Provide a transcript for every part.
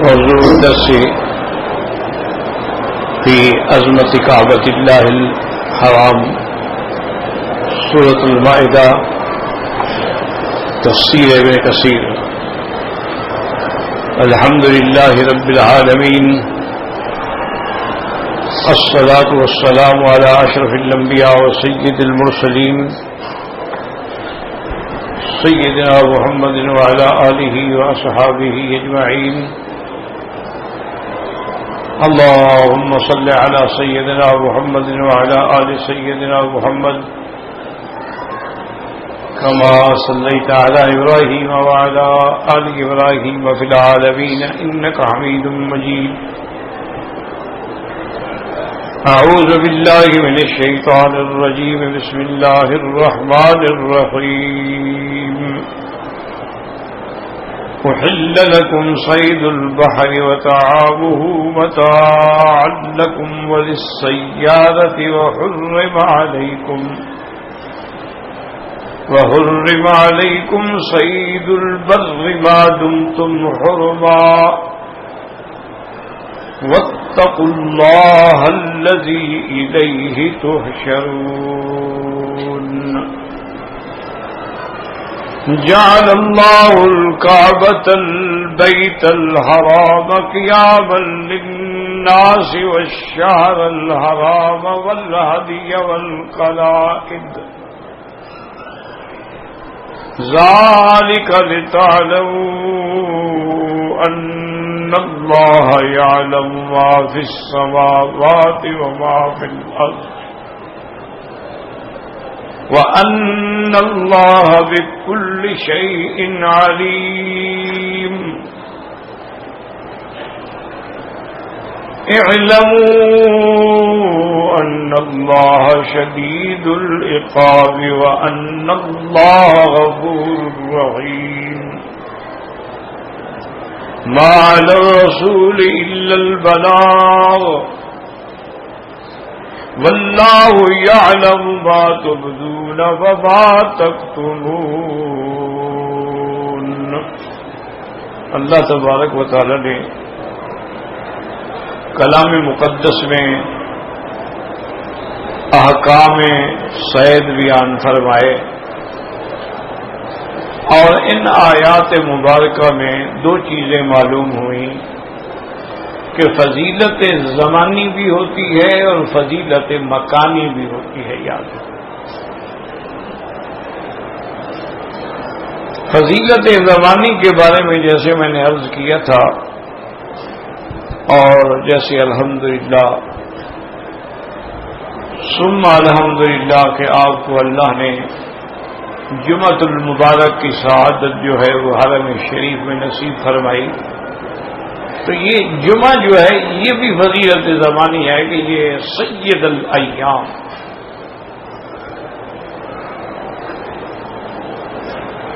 موضوع درس في عظمت کعبۃ اللہ الحرام سورۃ المائدہ تفسیر ابن کثیر۔ الحمد للہ رب العالمین، الصلاة والسلام على اشرف الانبیاء وسید المرسلین سیدنا محمد وعلى آلہ واصحابہ اجمعین۔ اللهم صل على سيدنا محمد وعلى آل سيدنا محمد كما صليت على إبراهيم وعلى آل إبراهيم في العالمين إنك حميد مجيد۔ أعوذ بالله من الشيطان الرجيم، بسم الله الرحمن الرحيم۔ أحل لكم صيد البحر وطعامه متاعا لكم وللسيارة وحرم عليكم صيد البر ما دمتم حرما واتقوا الله الذي إليه تحشرون۔ جعل الله الكعبة البيت الحرام قياما للناس والشهر الحرام والهدي والقلائد، ذلك لتعلموا أن الله يعلم ما في السماوات وما في الأرض وَأَنَّ اللَّهَ بِكُلِّ شَيْءٍ عَلِيمٌ۔ اعلموا أن الله شديد العقاب وأن الله غفور رحيم۔ ما على الرسول إلا البلاغ واللہ یعلم ما تبدون وما تکتمون۔ اللہ تبارک و تعالی نے کلام مقدس میں احکام صید بیان فرمائے، اور ان آیات مبارکہ میں دو چیزیں معلوم ہوئیں کہ فضیلت زمانی بھی ہوتی ہے اور فضیلت مکانی بھی ہوتی ہے۔ یاد رکھیں، فضیلت زمانی کے بارے میں جیسے میں نے عرض کیا تھا، اور جیسے الحمدللہ ثم الحمدللہ کہ آپ کو اللہ نے جمعۃ المبارک کی سعادت جو ہے وہ حرم شریف میں نصیب فرمائی، تو یہ جمعہ جو ہے یہ بھی فضیلت زمانی ہے کہ یہ سید الایام،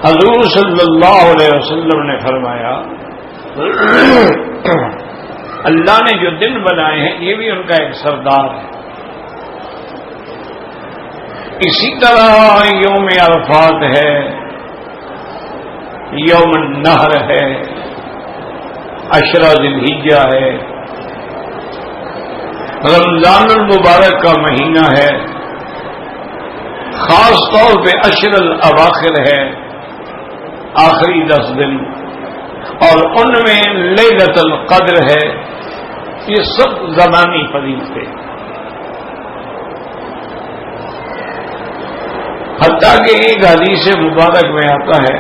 حضور صلی اللہ علیہ وسلم نے فرمایا اللہ نے جو دن بنائے ہیں یہ بھی ان کا ایک سردار ہے۔ اسی طرح یوم عرفات ہے، یوم النحر ہے، عشرہ ذی الحجہ ہے، رمضان المبارک کا مہینہ ہے، خاص طور پہ عشر الاواخر ہے، آخری 10 دن، اور ان میں لیلۃ القدر ہے۔ یہ سب زمانی فضیلتیں، حتیٰ کہ ایک حدیث مبارک میں آتا ہے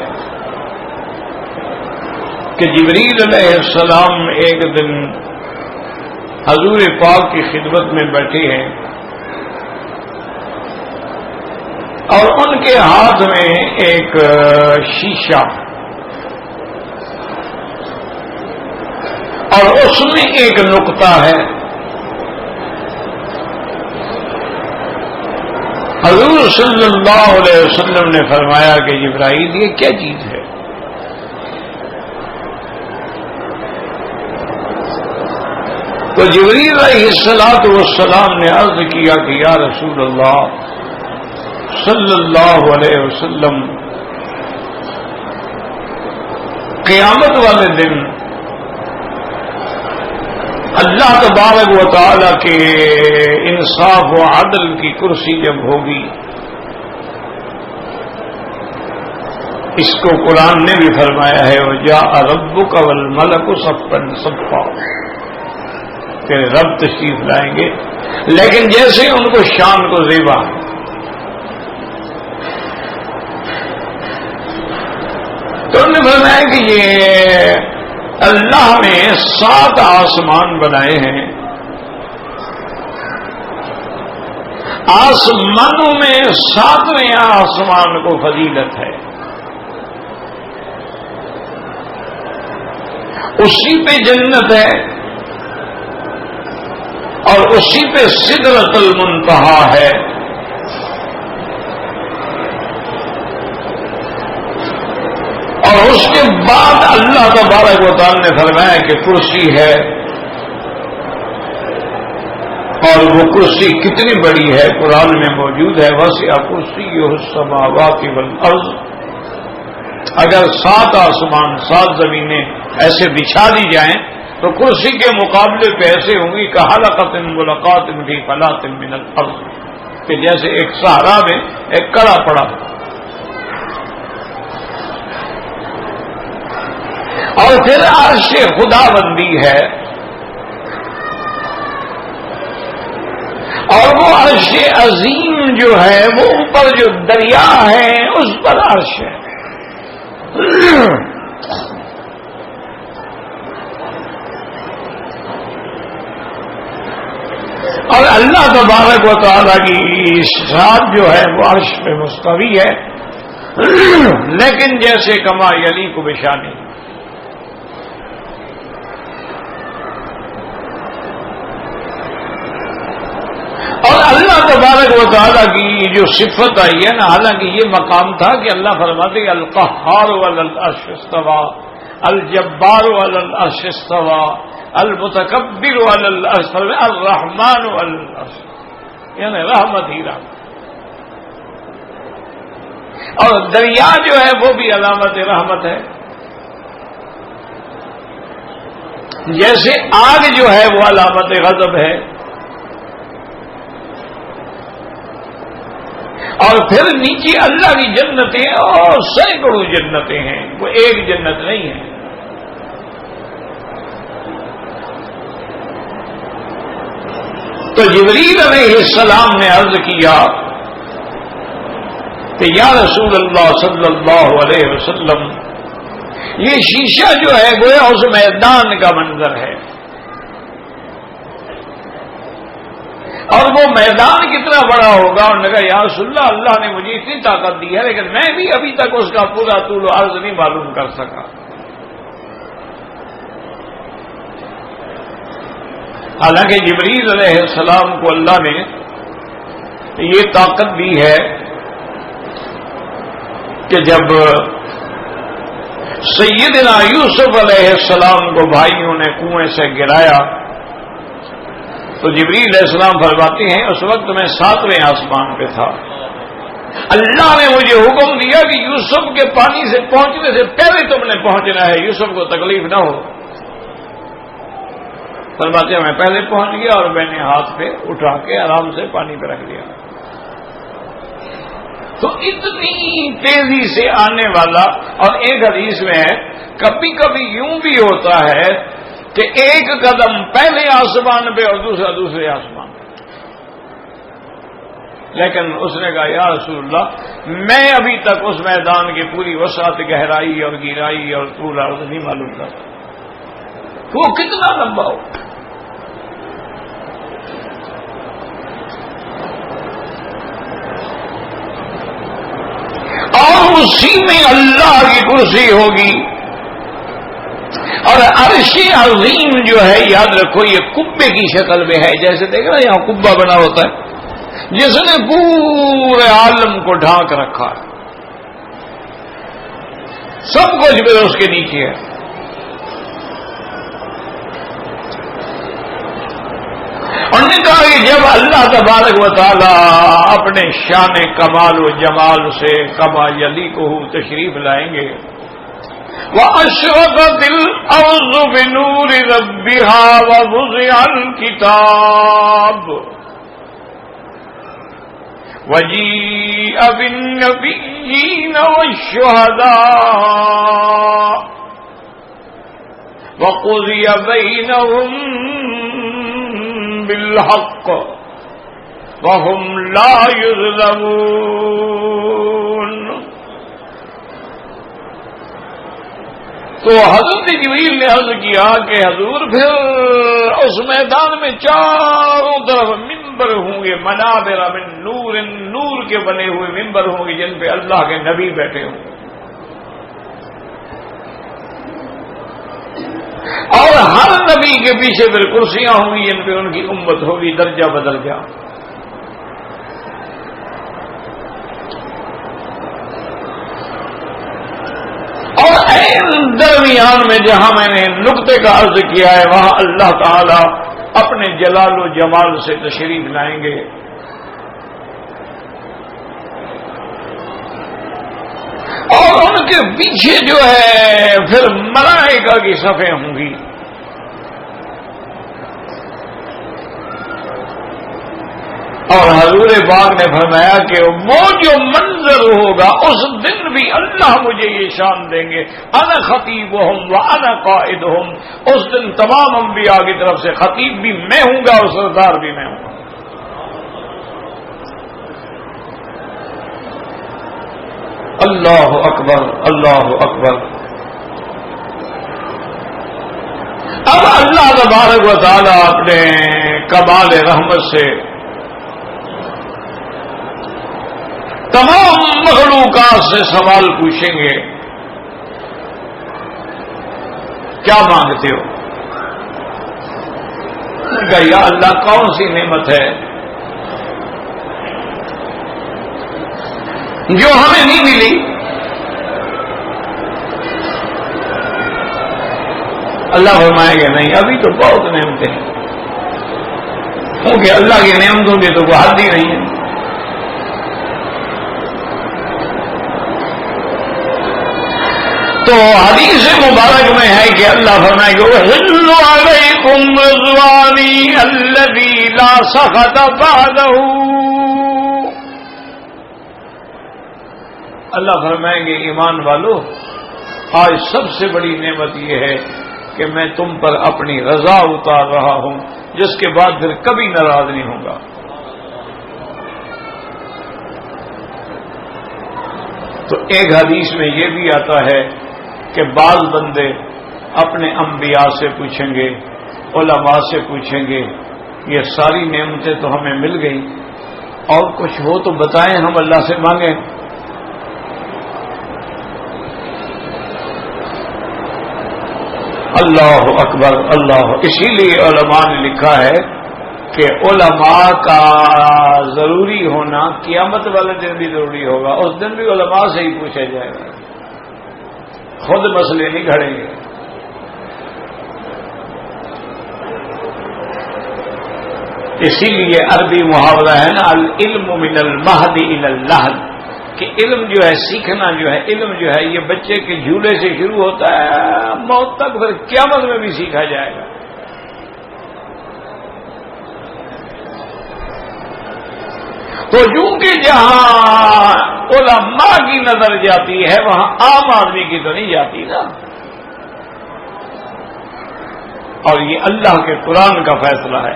کہ جبریل علیہ السلام ایک دن حضور پاک کی خدمت میں بیٹھے ہیں، اور ان کے ہاتھ میں ایک شیشہ، اور اس میں ایک نقطہ ہے۔ حضور صلی اللہ علیہ وسلم نے فرمایا کہ جبرائیل یہ کیا چیز ہے؟ تو جبریل علیہ السلام نے عرض کیا کہ یا رسول اللہ صلی اللہ علیہ وسلم، قیامت والے دن اللہ تبارک و تعالی کے انصاف و عدل کی کرسی جب ہوگی، اس کو قرآن نے بھی فرمایا ہے وَجَاءَ رَبُّكَ وَالْمَلَكُ صَفًّا صَفًّا، تیرے رب تشریف لائیں گے، لیکن جیسے ان کو شان کو زیبا ہے، تو انہوں نے فرمایا کہ یہ اللہ نے 7 آسمان بنائے ہیں، آسمانوں میں 7ویں آسمان کو فضیلت ہے، اسی پہ جنت ہے اور اسی پہ سدرۃ المنتہا ہے، اور اس کے بعد اللہ تبارک و تعالی نے فرمایا کہ کرسی ہے، اور وہ کرسی کتنی بڑی ہے قرآن میں موجود ہے وسع کرسیہ السماوات والارض، اگر 7 آسمان 7 زمینیں ایسے بچھا دی جائیں تو کرسی کے مقابلے پہ ایسے ہوں گی کہ حلقۃ ملقات فی فلاۃ من الارض، کہ جیسے ایک صحرا میں ایک کڑا پڑا، اور پھر عرش خدا بندی ہے، اور وہ عرش عظیم جو ہے وہ اوپر جو دریا ہے اس پر عرش ہے، اور اللہ تبارک و تعالیٰ کی ذات جو ہے وہ عرش پہ مستوی ہے، لیکن جیسے کما یلیق بشانی، اور اللہ تبارک و تعالیٰ کی جو صفت آئی ہے نا، حالانکہ یہ مقام تھا کہ اللہ فرماتے القہار علی العرش استوى، الجبار علی العرش استوى، المتکبر علی العرش، الرحمن علی العرش، یعنی رحمت ہی رحمت، اور دریا جو ہے وہ بھی علامت رحمت ہے، جیسے آگ جو ہے وہ علامت غضب ہے، اور پھر نیچے اللہ کی جنتیں اور سینکڑوں جنتیں ہیں، وہ ایک جنت نہیں ہے۔ تو جبریل علیہ السلام نے عرض کیا کہ یا رسول اللہ صلی اللہ علیہ وسلم، یہ شیشہ جو ہے گویا اس میدان کا منظر ہے، اور وہ میدان کتنا بڑا ہوگا؟ انہوں نے کہا یا رسول اللہ، اللہ نے مجھے اتنی طاقت دی ہے لیکن میں بھی ابھی تک اس کا پورا طول و عرض نہیں معلوم کر سکا۔ حالانکہ جبریل علیہ السلام کو اللہ نے یہ طاقت دی ہے کہ جب سیدنا یوسف علیہ السلام کو بھائیوں نے کنویں سے گرایا تو جبریل علیہ السلام فرماتے ہیں اس وقت میں 7ویں آسمان پہ تھا، اللہ نے مجھے حکم دیا کہ یوسف کے پانی سے پہنچنے سے پہلے تم نے پہنچنا ہے، یوسف کو تکلیف نہ ہو۔ فرماتے ہیں میں پہلے پہنچ گیا اور میں نے ہاتھ پہ اٹھا کے آرام سے پانی پہ رکھ دیا۔ تو اتنی تیزی سے آنے والا، اور ایک حدیث میں ہے کبھی کبھی یوں بھی ہوتا ہے کہ ایک قدم پہلے آسمان پہ اور دوسرے آسمان پہ، لیکن اس نے کہا یا رسول اللہ، میں ابھی تک اس میدان کی پوری وسعت، گہرائی اور گہرائی اور طول عرض نہیں معلوم کرتا وہ کتنا لمبا ہو۔ اور اسی میں اللہ کی کرسی ہوگی، اور عرش عظیم جو ہے یاد رکھو یہ کبے کی شکل میں ہے، جیسے دیکھ رہے یہاں کبا بنا ہوتا ہے جس نے پورے عالم کو ڈھانک رکھا ہے، سب کچھ بھی اس کے نیچے ہے۔ انہوں نے کہا کہ جب اللہ تبارک و تعالی اپنے شان کمال و جمال سے کما یلیقہ تشریف لائیں گے وَأَشْرَقَتِ الْأَرْضُ بِنُورِ رَبِّهَا وَوُضِعَ الْكِتَابُ وَجِيءَ بِالنَّبِيِّينَ وَالشُّهَدَاءِ وَقُضِيَ بَيْنَهُم بِالْحَقِّ وَهُمْ لَا يُظْلَمُونَ. تو حضرت جبریل نے عرض کیا کہ حضور پھر اس میدان میں چاروں طرف ممبر ہوں گے، منابر من نور، نور کے بنے ہوئے ممبر ہوں گے جن پہ اللہ کے نبی بیٹھے ہوں گے، اور ہر نبی کے پیچھے پھر کرسیاں ہوں گی جن پہ ان کی امت ہوگی درجہ بدل گیا. اور درمیان میں جہاں میں نے نقطے کا عرض کیا ہے وہاں اللہ تعالی اپنے جلال و جمال سے تشریف لائیں گے، اور ان کے پیچھے جو ہے پھر ملائکہ کی صفیں ہوں گی. اور حضور پاک نے فرمایا کہ وہ جو منظر ہوگا اس دن بھی اللہ مجھے یہ شان دیں گے، انا خطیبہم وانا قائدہم. اس دن تمام انبیاء کی طرف سے خطیب بھی میں ہوں گا اور سردار بھی میں ہوں گا. اللہ اکبر، اللہ اکبر. اب اللہ تبارک و تعالی اپنے کمال رحمت سے تمام مخلوقات سے سوال پوچھیں گے، کیا مانگتے ہو؟ کہ یا اللہ کون سی نعمت ہے جو ہمیں نہیں ملی؟ اللہ فرمائے گا نہیں، ابھی تو بہت نعمتیں ہیں، کیونکہ اللہ کی نعمتوں کی تو کوئی حد ہی نہیں ہے. تو حدیث مبارک میں ہے کہ اللہ فرمائے گا وَحِلُّ عَلَيْكُمْ رِضْوَانِي الَّذِي لَا سَخَطَ بَعْدَهُ. اللہ فرمائیں گے ایمان والو، آج سب سے بڑی نعمت یہ ہے کہ میں تم پر اپنی رضا اتار رہا ہوں جس کے بعد پھر کبھی ناراض نہیں ہوں گا. تو ایک حدیث میں یہ بھی آتا ہے کہ بعض بندے اپنے انبیاء سے پوچھیں گے، علماء سے پوچھیں گے یہ ساری نعمتیں تو ہمیں مل گئی اور کچھ ہو تو بتائیں ہم اللہ سے مانگیں. اللہ اکبر، اللہ. اسی لیے علماء نے لکھا ہے کہ علماء کا ضروری ہونا قیامت والے دن بھی ضروری ہوگا. اس دن بھی علماء سے ہی پوچھا جائے گا، خود مسئلے نہیں کھڑیں گے. اسی لیے عربی محاورہ ہے نا العلم من المہد الی اللحد، کہ علم جو ہے، سیکھنا جو ہے، علم جو ہے یہ بچے کے جھولے سے شروع ہوتا ہے، موت تک پھر قیامت میں بھی سیکھا جائے گا. تو چونکہ جہاں علماء کی نظر جاتی ہے وہاں عام آدمی کی تو نہیں جاتی نا. اور یہ اللہ کے قرآن کا فیصلہ ہے.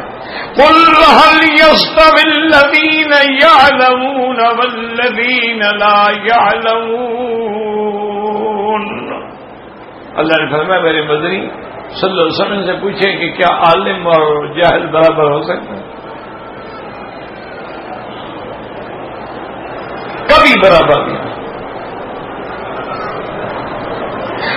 قُلْ هَلْ يَسْتَوِي الَّذِينَ يَعْلَمُونَ وَالَّذِينَ لَا يَعْلَمُونَ. اللہ نے فرمایا میرے مدنی صلی اللہ علیہ وسلم سے پوچھے کہ کیا عالم اور جاہل برابر ہو سکتے ہیں؟ کبھی برابر نہیں.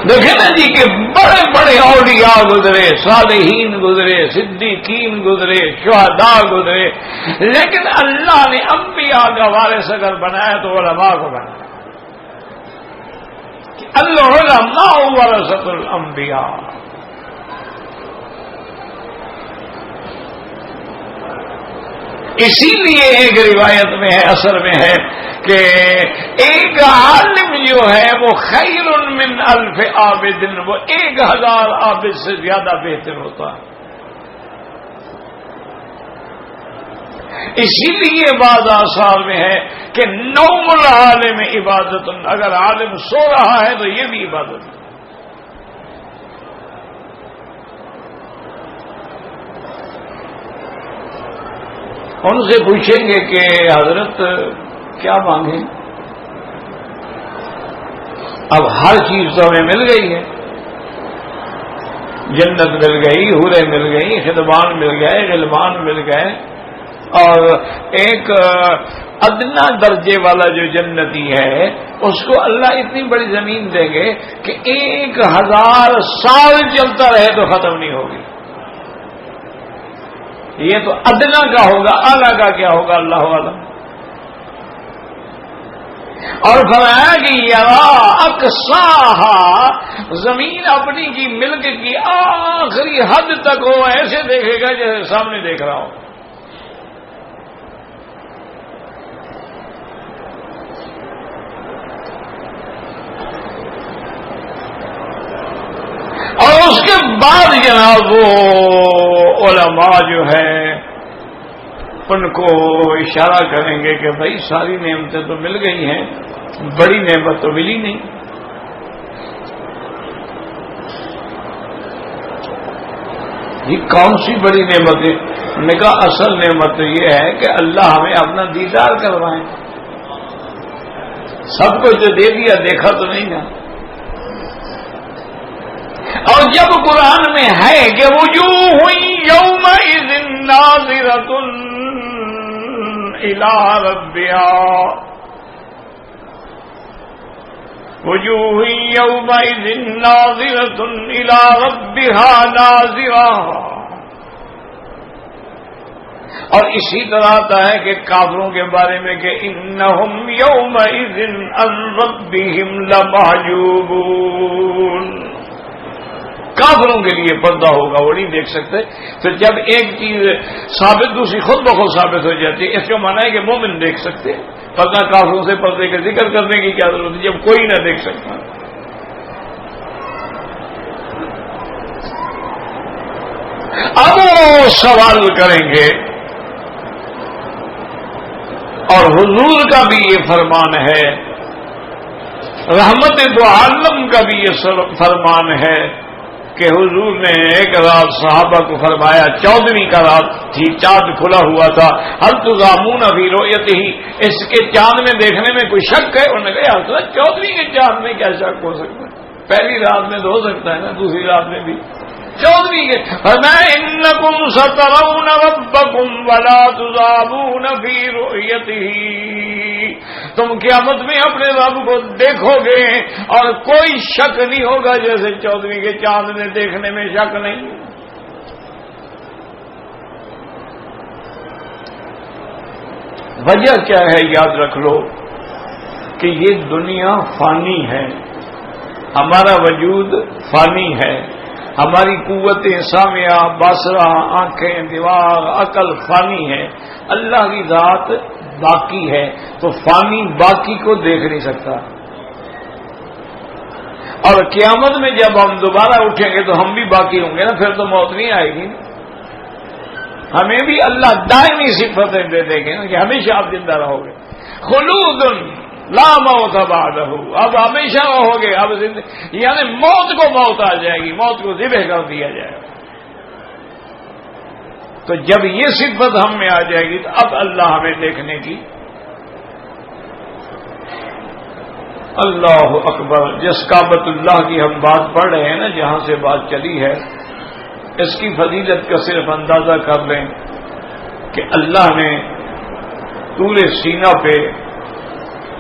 دیکھیں نا جی کہ بڑے بڑے اولیاء گزرے، صالحین گزرے، صدیقین گزرے، شہداء گزرے، لیکن اللہ نے انبیاء کا وارث اگر بنایا تو علماء کو بنایا. العلماء ورثۃ الانبیاء. اسی لیے ایک روایت میں ہے، اثر میں ہے کہ ایک عالم جو ہے وہ خیر من الف عابد، وہ 1000 عابد سے زیادہ بہتر ہوتا ہے۔ اسی لیے بعض آثار میں ہے کہ نوم العالم عبادت، اگر عالم سو رہا ہے تو یہ بھی عبادت ہے۔ ان سے پوچھیں گے کہ حضرت کیا مانگیں؟ اب ہر چیز تو ہمیں مل گئی ہے، جنت مل گئی، حوریں مل گئی، خدمان مل گئے، غلمان مل گئے، اور ایک ادنا درجے والا جو جنتی ہے اس کو اللہ اتنی بڑی زمین دیں گے کہ 1000 سال چلتا رہے تو ختم نہیں ہوگی۔ یہ تو ادنا کا ہوگا، اعلیٰ کا کیا ہوگا اللہ عالم۔ اور فرمایا کہ یرا اقصاہا، زمین اپنی کی ملک کی آخری حد تک وہ ایسے دیکھے گا جیسے سامنے دیکھ رہا ہو۔ اور اس کے بعد جناب وہ علماء جو ہے ان کو اشارہ کریں گے کہ بھائی ساری نعمتیں تو مل گئی ہیں، بڑی نعمت تو ملی نہیں۔ یہ کون سی بڑی نعمت ہے؟ انہوں نے کہا اصل نعمت تو یہ ہے کہ اللہ ہمیں اپنا دیدار کروائیں۔ سب کچھ جو دے دیا دیکھا تو نہیں نا۔ اور جب قرآن میں ہے کہ وجوہ یومئذ ناظرۃ الی ربہا، وجوہ یومئذ ناظرۃ الی ربہا ناظرہ، اور اسی طرح آتا ہے کہ کافروں کے بارے میں کہ انہم یومئذ عن ربہم لمحجوبون، کافروں کے لیے پردہ ہوگا، وہ نہیں دیکھ سکتے۔ تو جب ایک چیز ثابت دوسری خود بخود ثابت ہو جاتی ہے، اس کا معنی ہے کہ مومن دیکھ سکتے، پردہ کافروں سے پردے کا ذکر کرنے کی کیا ضرورت ہے جب کوئی نہ دیکھ سکتا۔ اب وہ سوال کریں گے، اور حضور کا بھی یہ فرمان ہے، رحمت دو عالم کا بھی یہ فرمان ہے کہ حضور نے ایک رات صحابہ کو فرمایا، 14ویں کا رات تھی، چاند کھلا ہوا تھا، ہل تضامون فی رؤیتہ، اس کے چاند میں دیکھنے میں کوئی شک ہے؟ انہوں نے کہا یا حضرت 14ویں کے چاند میں کیا شک ہو سکتا ہے؟ پہلی رات میں تو ہو سکتا ہے نا، دوسری رات میں بھی 14ویں کے۔ فرمایا انکم سترون ربکم ولا تضامون فی رؤیتہ، تم قیامت میں اپنے رب کو دیکھو گے اور کوئی شک نہیں ہوگا جیسے 14ویں کے چاند میں دیکھنے میں شک نہیں۔ وجہ کیا ہے یاد رکھ لو کہ یہ دنیا فانی ہے، ہمارا وجود فانی ہے، ہماری قوتیں سامعہ باصرہ، آنکھیں، دماغ، عقل فانی ہے، اللہ کی ذات باقی ہے، تو فانی باقی کو دیکھ نہیں سکتا۔ اور قیامت میں جب ہم دوبارہ اٹھیں گے تو ہم بھی باقی ہوں گے نا، پھر تو موت نہیں آئے گی، ہمیں بھی اللہ دائمی صفتیں دے دیں گے نا کہ ہمیشہ آپ زندہ رہو گے، خلود لا موت بعدہ، اب ہمیشہ رہو گے، اب یعنی موت کو موت آ جائے گی، موت کو ذبح کر دیا جائے گا۔ تو جب یہ صفت ہم میں آ جائے گی تو اب اللہ ہمیں دیکھنے کی۔ اللہ اکبر، جس کعبۃ اللہ کی ہم بات پڑھ رہے ہیں نا، جہاں سے بات چلی ہے، اس کی فضیلت کا صرف اندازہ کر لیں کہ اللہ نے طور سینا پہ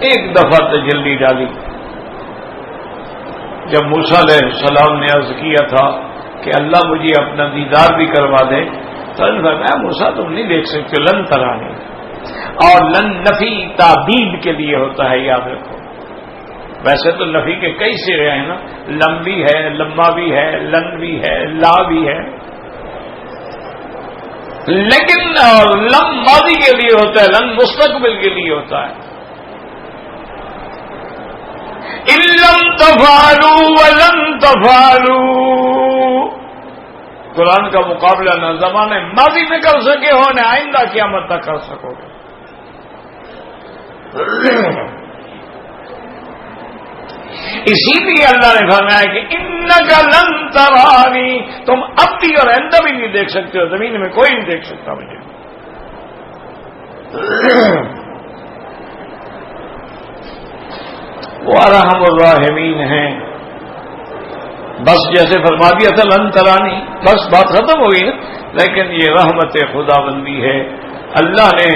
ایک دفعہ تجلی ڈالی۔ جب موسیٰ علیہ السلام نے عرض کیا تھا کہ اللہ مجھے اپنا دیدار بھی کروا دے، تو فرمایا موسیٰ تم نہیں دیکھ سکتے، لن ترانی، اور لن نفی تعبید کے لیے ہوتا ہے، یاد رکھو۔ ویسے تو نفی کے کئی صیغے ہیں نا، لم بھی ہے، لما بھی ہے، لن بھی ہے، لا بھی ہے، لیکن لم ماضی کے لیے ہوتا ہے، لن مستقبل کے لیے ہوتا ہے۔ ان لم تفعلوا ولن تفعلوا، قرآن کا مقابلہ نہ زمانے ماضی میں کر سکے ہو نہ آئندہ قیامت تک کر سکو گے۔ اسی لیے اللہ نے فرمایا کہ انک لن ترانی، تم اب بھی اور آئندہ بھی نہیں دیکھ سکتے ہو، زمین میں کوئی نہیں دیکھ سکتا مجھے۔ وہ ارحم الراحمین ہیں، بس جیسے فرما دیا تھا لن ترانی، بس بات ختم ہو گئی نا، لیکن یہ رحمت خدا بندی ہے۔ اللہ نے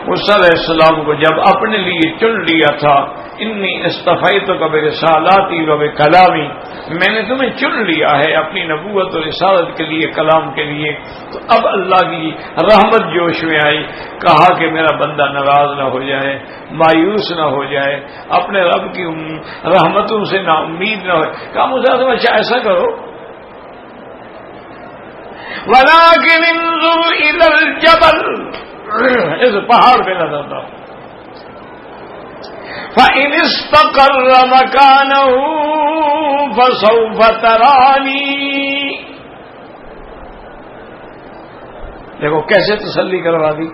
موسیٰ علیہ السلام کو جب اپنے لیے چن لیا تھا، انی اصطفیتک برسالاتی و بکلامی، میں نے تمہیں چن لیا ہے اپنی نبوت اور رسالت کے لیے، کلام کے لیے، تو اب اللہ کی رحمت جوش میں آئی، کہا کہ میرا بندہ ناراض نہ ہو جائے، مایوس نہ ہو جائے، اپنے رب کی رحمتوں سے نا امید نہ ہو، کہا موسیٰ سے اچھا ایسا کرو، وَلَٰكِنِ انظُرْ إِلَى الْجَبَلِ، اس پہاڑ پہ نظر دو، فَإِنِ اسْتَقَرَّ مَكَانَهُ فَسَوْفَ تَرَانِي، دیکھو کیسے تسلی کروا دی،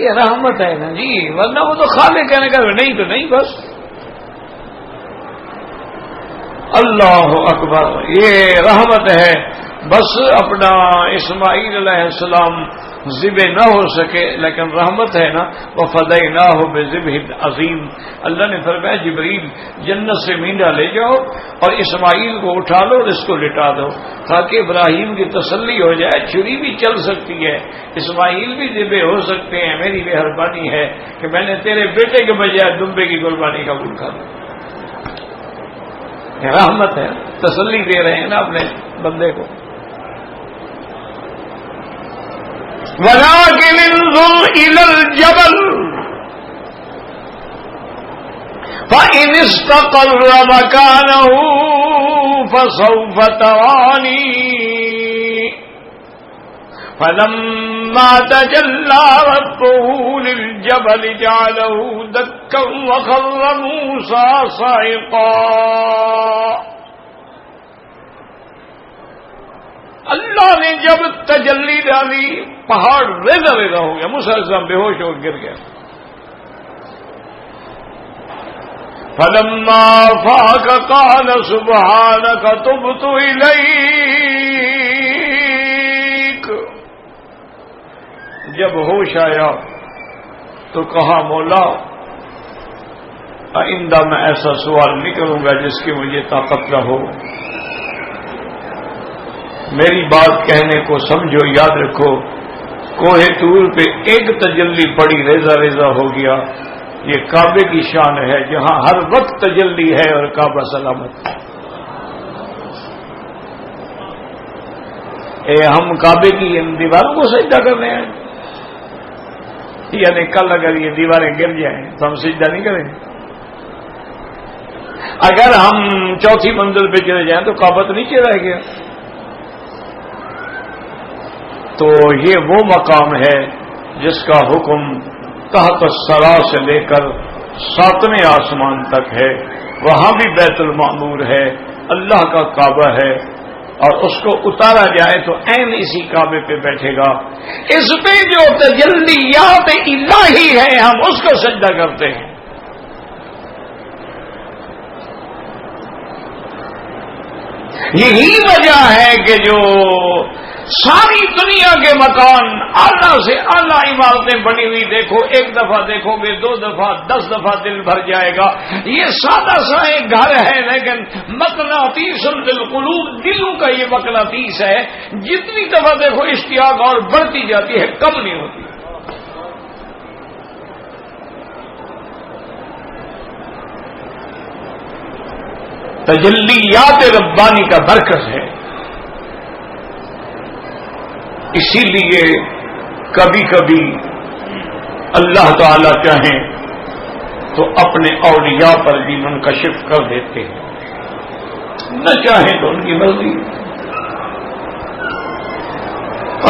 یہ رحمت ہے نا جی، ورنہ وہ تو خالق کہنے کا نہیں تو نہیں، بس اللہ اکبر، یہ رحمت ہے۔ بس اپنا اسماعیل علیہ السلام ذبح نہ ہو سکے، لیکن رحمت ہے نا، وَفَدَيْنَاهُ بِذِبْحٍ عَظِيمٍ، اللہ نے فرمایا جبریل جنت سے مینڈا لے جاؤ اور اسماعیل کو اٹھا لو اور اس کو لٹا دو، تاکہ ابراہیم کی تسلی ہو جائے، چھری بھی چل سکتی ہے، اسماعیل بھی ذبح ہو سکتے ہیں، میری مہربانی ہے کہ میں نے تیرے بیٹے کے بجائے دمبے کی قربانی قبول کر لی۔ رحمت ہے، تسلی دے رہے ہیں نا اپنے بندے کو۔ وَلَٰكِنِ انظُرْ إِلَى الْجَبَلِ فَإِنِ اسْتَقَرَّ مَكَانَهُ فَسَوْفَ تَرَانِي فَلَمَّا تَجَلَّىٰ رَبُّهُ لِلْجَبَلِ جَعَلَهُ دَكًّا وَخَرَّ مُوسَىٰ صَعِقًا، اللہ نے جب تجلی ڈالی پہاڑ ریزہ ریزہ ہو گیا، موسیٰ علیہ السلام بے ہوش ہو گر گیا۔ فَلَمَّا أَفَاقَ قَالَ سُبْحَانَكَ تُبْتُ إِلَيْكَ، جب ہوش آیا تو کہا مولا آئندہ میں ایسا سوال نہیں کروں گا جس کی مجھے طاقت نہ ہو، میری بات کہنے کو سمجھو، یاد رکھو کوہ طور پہ ایک تجلی پڑی ریزہ ریزہ ہو گیا، یہ کعبے کی شان ہے جہاں ہر وقت تجلی ہے اور کعبہ سلامت ہے۔ ہم کعبے کی ان دیواروں کو سجدہ کر رہے ہیں، یعنی کل اگر یہ دیواریں گر جائیں تو ہم سجدہ نہیں کریں، اگر ہم چوتھی منزل پہ چلے جائیں تو کعبہ تو نیچے رہ گیا۔ تو یہ وہ مقام ہے جس کا حکم تحت الثری سے لے کر 7ویں آسمان تک ہے، وہاں بھی بیت المعمور ہے، اللہ کا کعبہ ہے، اور اس کو اتارا جائے تو عین اسی کعبے پہ بیٹھے گا۔ اس پہ جو تجلیات الہی ہے ہم اس کو سجدہ کرتے ہیں۔ یہی وجہ ہے کہ جو ساری دنیا کے مکان اعلیٰ سے اعلیٰ عمارتیں بنی ہوئی دیکھو، ایک دفعہ دیکھو گے، 2 دفعہ 10 دفعہ دل بھر جائے گا۔ یہ سادہ سا ایک گھر ہے لیکن مقناطیس للقلوب، دلوں کا یہ مقناطیس ہے، جتنی دفعہ دیکھو اشتیاق اور بڑھتی جاتی ہے، کم نہیں ہوتی۔ تجلیات ربانی کا مرکز ہے، اسی لیے کبھی کبھی اللہ تعالی چاہیں تو اپنے اولیاء پر بھی منکشف کر دیتے ہیں، نہ چاہیں تو ان کی مرضی۔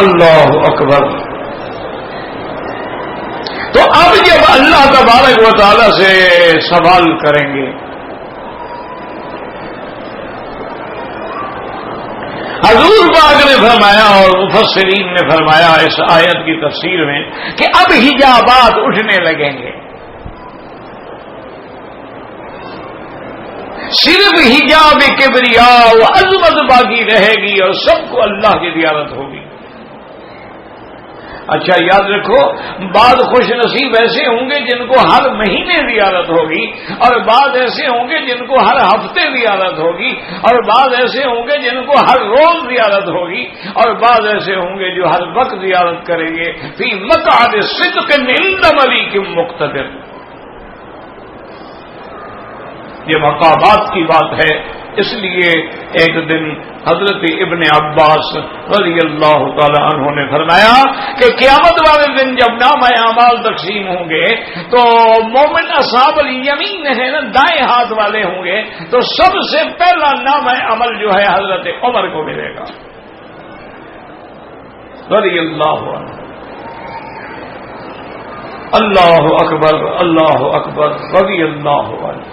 اللہ اکبر۔ تو اب جب اللہ تبارک و تعالی سے سوال کریں گے حضور پاک نے فرمایا اور مفسرین نے فرمایا اس آیت کی تفسیر میں کہ اب حجابات اٹھنے لگیں گے، صرف حجاب کبریاء و عظمت باقی رہے گی اور سب کو اللہ کی زیارت ہوگی۔ اچھا یاد رکھو، بعض خوش نصیب ایسے ہوں گے جن کو ہر مہینے زیارت ہوگی، اور بعض ایسے ہوں گے جن کو ہر ہفتے زیارت ہوگی، اور بعض ایسے ہوں گے جن کو ہر روز زیارت ہوگی، اور بعض ایسے ہوں گے جو ہر وقت زیارت کریں گے۔ فی مقعد صدق عند ملیک مقتدر، یہ مقامات کی بات ہے۔ اس لیے ایک دن حضرت ابن عباس رضی اللہ تعالی عنہ نے فرمایا کہ قیامت والے دن جب نامہ اعمال تقسیم ہوں گے تو مومن اصحاب الیمین ہے نا، دائیں ہاتھ والے ہوں گے، تو سب سے پہلا نامہ عمل جو ہے حضرت عمر کو ملے گا رضی اللہ عنہ۔ اللہ اکبر اللہ اکبر رضی اللہ عنہ۔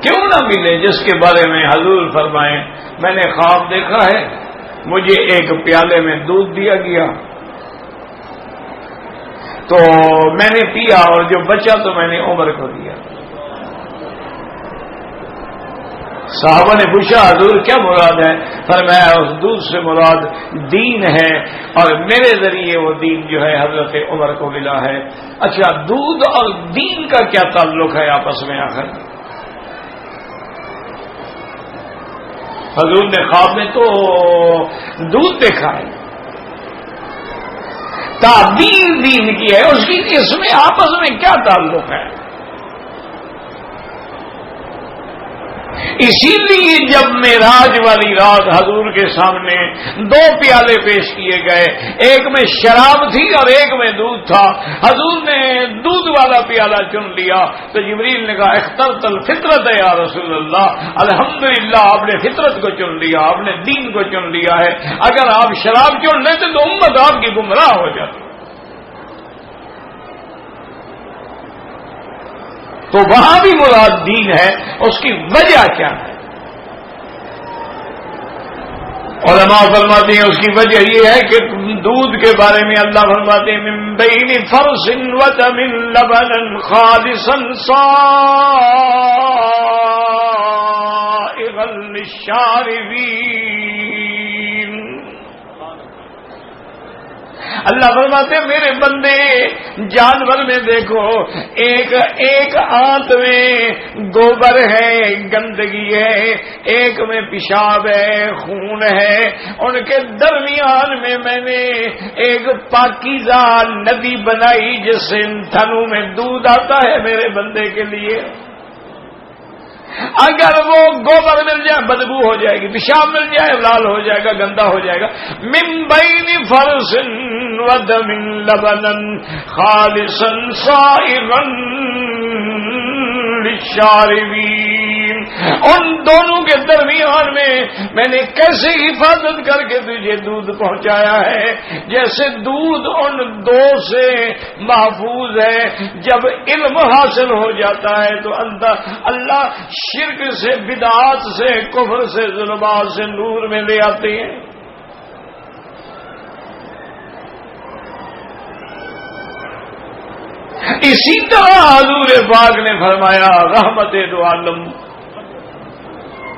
کیوں نہ ملے جس کے بارے میں حضور فرمائیں میں نے خواب دیکھا ہے، مجھے ایک پیالے میں دودھ دیا گیا تو میں نے پیا اور جو بچا تو میں نے عمر کو دیا۔ صحابہ نے پوچھا حضور کیا مراد ہے؟ فرمایا اس دودھ سے مراد دین ہے اور میرے ذریعے وہ دین جو ہے حضرت عمر کو ملا ہے۔ اچھا دودھ اور دین کا کیا تعلق ہے آپس میں آخر؟ حضور نے خواب میں تو دودھ دیکھا ہے، تعبیر دین کی ہے، اس کی اس میں آپس میں کیا تعلق ہے؟ اسی لیے جب معراج والی رات حضور کے سامنے دو پیالے پیش کیے گئے، ایک میں شراب تھی اور ایک میں دودھ تھا، حضور نے دودھ والا پیالہ چن لیا تو جبریل نے کہا اخترت الفطرت یا رسول اللہ، الحمدللہ آپ نے فطرت کو چن لیا، آپ نے دین کو چن لیا ہے، اگر آپ شراب چن لیتے تو امت آپ کی گمراہ ہو جاتی۔ تو وہاں بھی مراد دین ہے، اس کی وجہ کیا ہے؟ علماء فرماتے ہیں اس کی وجہ یہ ہے کہ دودھ کے بارے میں اللہ فرماتے ہیں من بین فرث و دم لبنا خالصا سائغا للشاربین۔ اللہ فرماتے ہیں میرے بندے جانور میں دیکھو ایک آنت میں گوبر ہے، گندگی ہے، ایک میں پیشاب ہے، خون ہے، ان کے درمیان میں نے ایک پاکیزہ ندی بنائی جس سے ان تھنوں میں دودھ آتا ہے میرے بندے کے لیے۔ اگر وہ گوبر مل جائے بدبو ہو جائے گی، پیشاب مل جائے لال ہو جائے گا، گندا ہو جائے گا۔ من بین فرث و دم لبنا خالصا سائغا للشاربین، ان دونوں کے درمیان میں نے کیسے حفاظت کر کے تجھے دودھ پہنچایا ہے، جیسے دودھ ان دو سے محفوظ ہے۔ جب علم حاصل ہو جاتا ہے تو اللہ شرک سے، بدعات سے، کفر سے، ظلمات سے نور میں لے آتے ہیں۔ اسی طرح حضور پاک نے فرمایا رحمت دو عالم،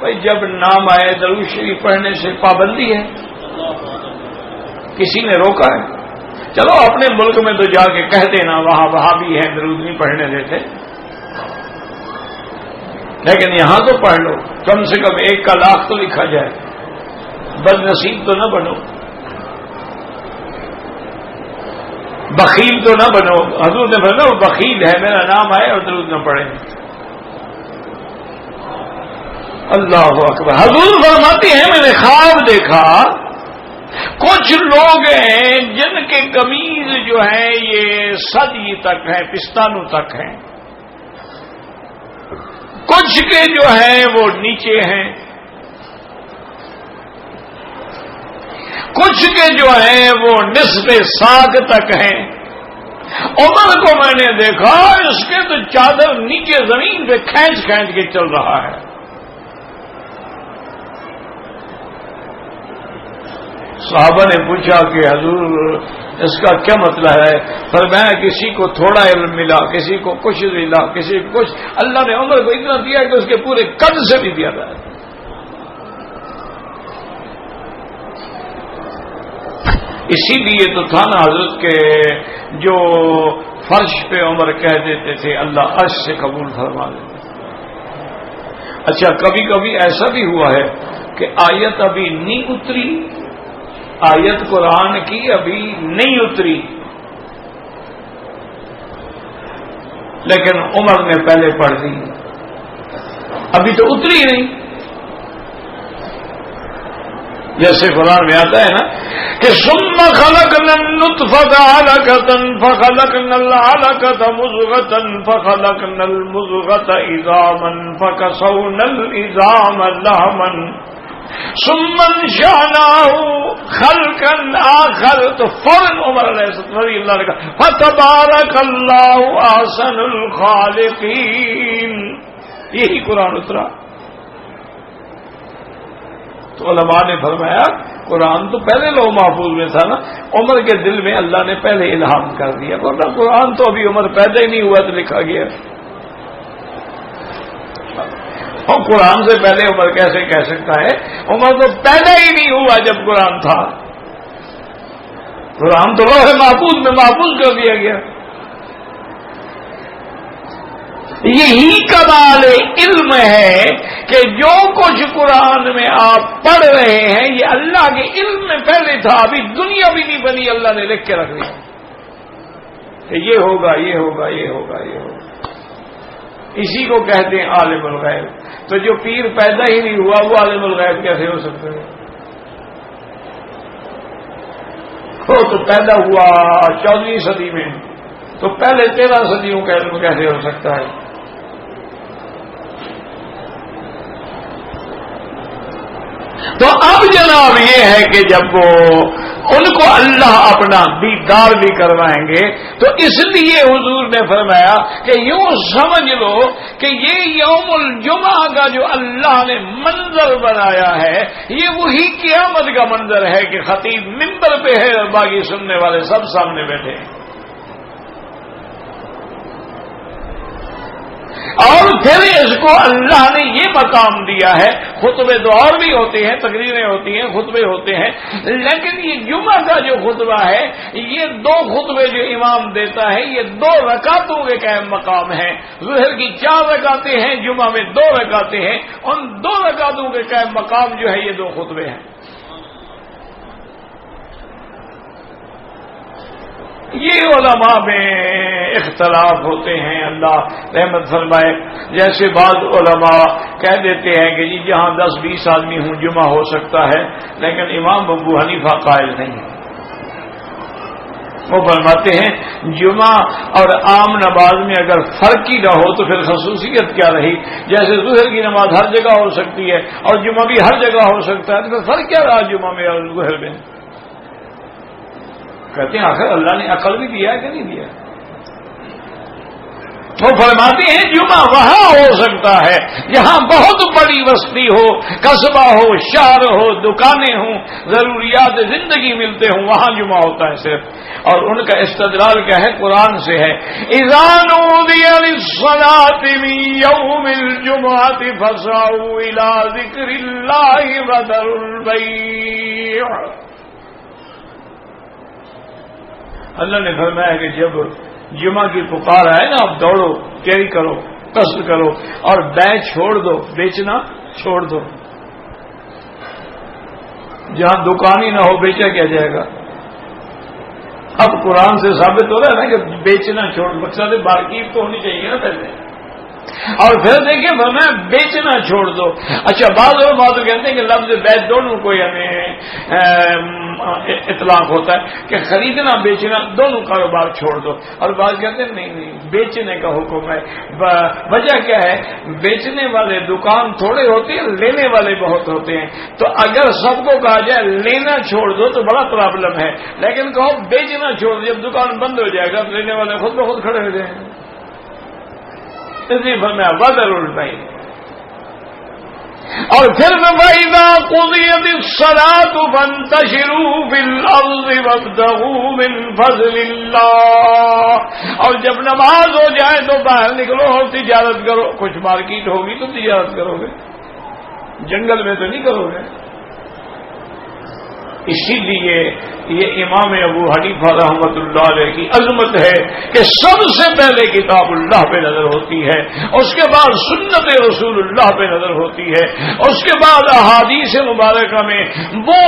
بھائی جب نام آئے درود شریف پڑھنے سے پابندی ہے، کسی نے روکا ہے؟ چلو اپنے ملک میں تو جا کے کہہ دینا وہاں بھی ہے درود نہیں پڑھنے دیتے، لیکن یہاں تو پڑھ لو، کم سے کم 1 کا لاکھ تو لکھا جائے، بد نصیب تو نہ بنو، بخیل تو نہ بنو۔ حضور نے فرمایا وہ بخیل ہے میرا نام آئے اور درود نہ پڑھے۔ اللہ اکبر۔ حضور فرماتے ہیں میں نے خواب دیکھا کچھ لوگ ہیں جن کے قمیض جو ہے یہ سدی تک ہے، پستانوں تک ہیں، کچھ کے جو ہیں وہ نیچے ہیں، کچھ کے جو ہیں وہ نصف ساق تک ہیں۔ عمر کو میں نے دیکھا اس کے تو چادر نیچے زمین پہ کھینچ کھینچ کے چل رہا ہے۔ صحابہ نے پوچھا کہ حضور اس کا کیا مطلب ہے؟ فرمایا کسی کو تھوڑا علم ملا، کسی کو کچھ ملا، کسی کو کچھ، اللہ نے عمر کو اتنا دیا کہ اس کے پورے قد سے بھی دیا تھا۔ اسی لیے تو تھا نا حضرت کے جو فرش پہ عمر کہہ دیتے تھے اللہ عرش سے قبول فرما دیتے۔ اچھا کبھی کبھی ایسا بھی ہوا ہے کہ آیت ابھی نہیں اتری، آیت قرآن کی ابھی نہیں اتری، لیکن عمر نے پہلے پڑھ دی، ابھی تو اتری نہیں۔ جیسے قرآن میں آتا ہے نا کہ ثم خلقنا النطفة علقة فخلقنا العلقة مضغة فخلقنا المضغة عظاما فكسونا العظام لحما ثم انشأناه خلقا آخر، تو فوراً عمر علیہ السلام رضی اللہ عنہ کہا فتبارک اللہ احسن الخالقین، یہی قرآن اترا۔ تو علماء نے فرمایا قرآن تو پہلے لوح محفوظ میں تھا نا، عمر کے دل میں اللہ نے پہلے الہام کر دیا، ورنہ قرآن تو ابھی عمر پیدا ہی نہیں ہوا تو لکھا گیا۔ اور قرآن سے پہلے عمر کیسے کہہ سکتا ہے؟ عمر تو پیدا ہی نہیں ہوا جب قرآن تھا، قرآن تو لوح محفوظ میں محفوظ کر دیا گیا۔ یہی کمال علم ہے کہ جو کچھ قرآن میں آپ پڑھ رہے ہیں یہ اللہ کے علم میں پہلے تھا، ابھی دنیا بھی نہیں بنی، اللہ نے لکھ کے رکھ دیا کہ یہ ہوگا یہ ہوگا یہ ہوگا یہ ہوگا۔ اسی کو کہتے ہیں عالم الغیب۔ تو جو پیر پیدا ہی نہیں ہوا وہ عالم الغیب کیسے ہو سکتا ہے؟ وہ تو پیدا ہوا 14ویں صدی میں، تو پہلے 13 صدیوں کا علم کیسے ہو سکتا ہے؟ تو اب جناب یہ ہے کہ جب وہ ان کو اللہ اپنا دیدار بھی کروائیں گے تو اس لیے حضور نے فرمایا کہ یوں سمجھ لو کہ یہ یوم الجمعہ کا جو اللہ نے منظر بنایا ہے یہ وہی قیامت کا منظر ہے کہ خطیب منبر پہ ہے اور باقی سننے والے سب سامنے بیٹھے ہیں۔ اور پھر اس کو اللہ نے یہ مقام دیا ہے، خطبے تو اور بھی ہوتے ہیں، تقریریں ہوتی ہیں، خطبے ہوتے ہیں، لیکن یہ جمعہ کا جو خطبہ ہے یہ 2 خطبے جو امام دیتا ہے یہ 2 رکعتوں کے قائم مقام ہیں۔ ظہر کی 4 رکعتیں ہیں، جمعہ میں 2 رکعتیں ہیں، ان 2 رکعتوں کے قائم مقام جو ہے یہ 2 خطبے ہیں۔ یہ علماء میں اختلاف ہوتے ہیں، اللہ رحمت فرمائے۔ جیسے بعض علماء کہہ دیتے ہیں کہ جی جہاں 10-20 آدمی ہوں جمعہ ہو سکتا ہے، لیکن امام ابو حنیفہ قائل نہیں ہے۔ وہ فرماتے ہیں جمعہ اور عام نماز میں اگر فرق ہی نہ ہو تو پھر خصوصیت کیا رہی؟ جیسے ظہر کی نماز ہر جگہ ہو سکتی ہے اور جمعہ بھی ہر جگہ ہو سکتا ہے، تو پھر فرق کیا رہا جمعہ میں اور ظہر میں؟ کہتے ہیں آخر اللہ نے عقل بھی دیا ہے کہ نہیں دیا؟ وہ فرماتے ہیں جمعہ وہاں ہو سکتا ہے جہاں بہت بڑی بستی ہو، قصبہ ہو، شہر ہو، دکانیں ہوں، ضروریات زندگی ملتے ہوں، وہاں جمعہ ہوتا ہے صرف۔ اور ان کا استدلال کیا ہے؟ قرآن سے ہے اذا نودی للصلاة من یوم الجمعة فاسعوا الى ذکر اللہ وذروا البیع۔ اللہ نے فرمایا کہ جب جمعہ کی پکار آئے نا اب دوڑو، تیاری کرو، قصد کرو اور بیع چھوڑ دو، بیچنا چھوڑ دو۔ جہاں دکان ہی نہ ہو بیچا کیا جائے گا؟ اب قرآن سے ثابت ہو رہا ہے نا کہ بیچنا چھوڑ، مقصد مارکیٹ تو ہونی چاہیے نا پہلے، اور پھر دیکھیں میں بیچنا چھوڑ دو۔ اچھا بعض اور بات کہتے ہیں کہ لفظ بیع دونوں کو یعنی اطلاق ہوتا ہے کہ خریدنا بیچنا دونوں کاروبار چھوڑ دو، اور بعض کہتے ہیں نہیں بیچنے کا حکم ہے۔ وجہ کیا ہے؟ بیچنے والے دکان تھوڑے ہوتے ہیں، لینے والے بہت ہوتے ہیں، تو اگر سب کو کہا جائے لینا چھوڑ دو تو بڑا پرابلم ہے، لیکن کہو بیچنا چھوڑ دو، جب دکان بند ہو جائے گا تو لینے والے خود بخود کھڑے ہو جائیں گے۔ اس لیے فرمایا وذروا البیع۔ اور پھر وَإِذَا قُضِيَتِ الصَّلَاةُ فَانتَشِرُوا فِي الْأَرْضِ وَابْتَغُوا مِنْ فَضْلِ اللَّهِ، اور جب نماز ہو جائے تو باہر نکلو اور تجارت کرو. کچھ مارکیٹ ہوگی تو تجارت کرو گے، جنگل میں تو نہیں کرو گے. اسی لیے یہ امام ابو حنیفہ رحمۃ اللہ علیہ کی عظمت ہے کہ سب سے پہلے کتاب اللہ پہ نظر ہوتی ہے، اس کے بعد سنت رسول اللہ پہ نظر ہوتی ہے، اس کے بعد احادیث مبارکہ میں وہ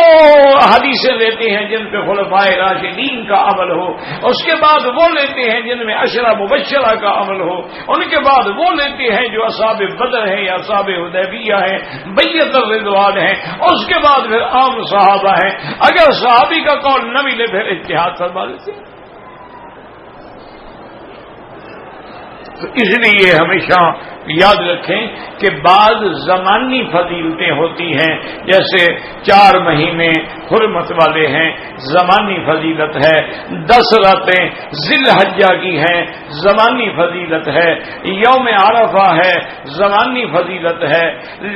حدیثیں لیتے ہیں جن پہ خلفائے راشدین کا عمل ہو، اس کے بعد وہ لیتے ہیں جن میں عشرہ مبشرہ کا عمل ہو، ان کے بعد وہ لیتے ہیں جو اصحاب بدر ہیں یا اصحاب حدیبیہ ہیں، بیعت الرضوان ہیں، اس کے بعد پھر عام صحابہ ہیں. اگر صحابی کا قول نہ ملے پھر اجتہاد فرما لیتے. تو اس لیے ہمیشہ یاد رکھیں کہ بعض زمانی فضیلتیں ہوتی ہیں، جیسے 4 مہینے حرمت والے ہیں، زمانی فضیلت ہے. 10 راتیں ذی الحجہ کی ہیں، زمانی فضیلت ہے. یوم عرفہ ہے، زمانی فضیلت ہے.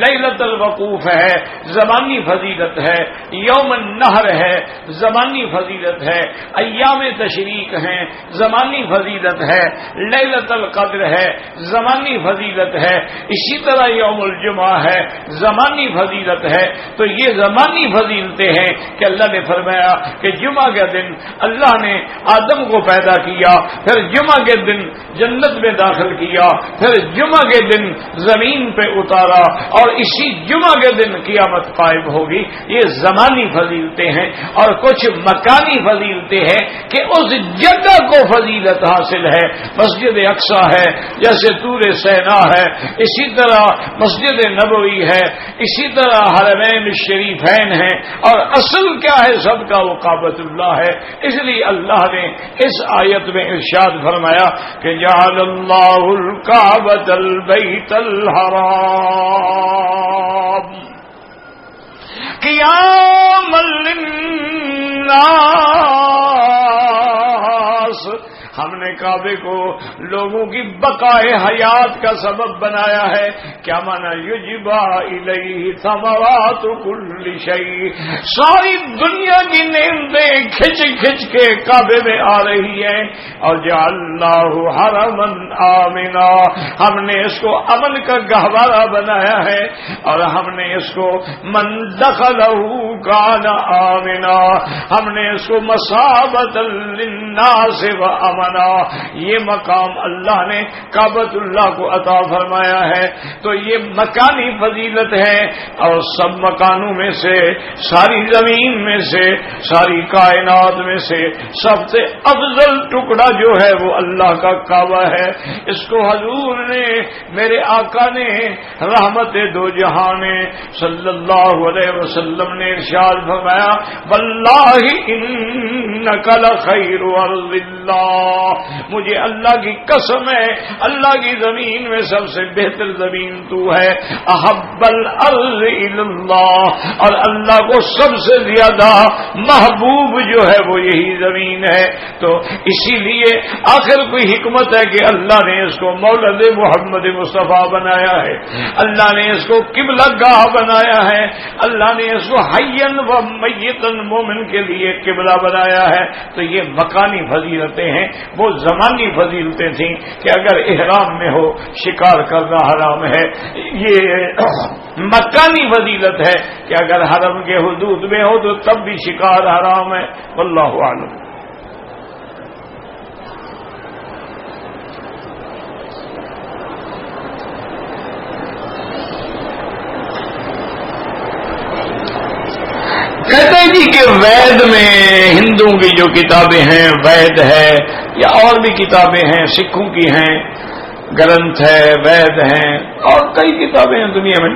لیلۃ الوقوف ہے، زمانی فضیلت ہے. یوم النحر ہے، زمانی فضیلت ہے. ایام تشریق ہیں، زمانی فضیلت ہے. لیلۃ القدر ہے، زمانی فضیلت ہے. اسی طرح یوم الجمعہ ہے، زمانی فضیلت ہے. تو یہ زمانی فضیلتیں ہیں کہ اللہ نے فرمایا کہ جمعہ کے دن اللہ نے آدم کو پیدا کیا، پھر جمعہ کے دن جنت میں داخل کیا، پھر جمعہ کے دن زمین پہ اتارا، اور اسی جمعہ کے دن قیامت قائم ہوگی. یہ زمانی فضیلتیں ہیں. اور کچھ مکانی فضیلتیں ہیں کہ اس جگہ کو فضیلت حاصل ہے. مسجد اقصی ہے جیسے طور سینا ہے، اسی طرح مسجد نبوی ہے، اسی طرح حرمین الشریفین ہیں. اور اصل کیا ہے سب کا؟ وہ کعبۃ اللہ ہے. اس لیے اللہ نے اس آیت میں ارشاد فرمایا کہ جعل اللہ الکعبۃ البیت الحرام قیاما للناس، ہم نے کعبے کو لوگوں کی بقائے حیات کا سبب بنایا ہے. کیا مانا؟ یجبا الیہ ثمرات کل شیء، ساری دنیا کی نعمتیں کھچ کھچ کے کعبے میں آ رہی ہیں. اور جعلناہ حرما آمنا، ہم نے اس کو امن کا گہوارہ بنایا ہے. اور ہم نے اس کو من دخلہ کان آمنا، ہم نے اس کو مثابۃ للناس و امنا. یہ مقام اللہ نے کعبۃ اللہ کو عطا فرمایا ہے. تو یہ مکانی فضیلت ہے. اور سب مکانوں میں سے، ساری زمین میں سے، ساری کائنات میں سے سب سے افضل ٹکڑا جو ہے وہ اللہ کا کعبہ ہے. اس کو حضور نے، میرے آقا نے، رحمت دو جہان صلی اللہ علیہ وسلم نے ارشاد فرمایا واللہ انک لخیر ارض اللہ، مجھے اللہ کی قسم ہے اللہ کی زمین میں سب سے بہتر زمین تو ہے. احب الارض الی اللہ، اور اللہ کو سب سے زیادہ محبوب جو ہے وہ یہی زمین ہے. تو اسی لیے آخر کوئی حکمت ہے کہ اللہ نے اس کو مولد محمد مصطفیٰ بنایا ہے، اللہ نے اس کو قبلہ گاہ بنایا ہے، اللہ نے اس کو حیًّا و میتًا مومن کے لیے قبلہ بنایا ہے. تو یہ مکانی فضیلتیں ہیں. وہ زمانی فضیلتیں تھیں کہ اگر احرام میں ہو شکار کرنا حرام ہے. یہ مکانی فضیلت ہے کہ اگر حرم کے حدود میں ہو تو تب بھی شکار حرام ہے. واللہ اعلم. کہتے ہیں جی کہ وید میں ہندوؤں کی جو کتابیں ہیں وید ہے، یا اور بھی کتابیں ہیں سکھوں کی ہیں، گرنتھ ہے، وید ہیں، اور کئی کتابیں ہیں دنیا میں.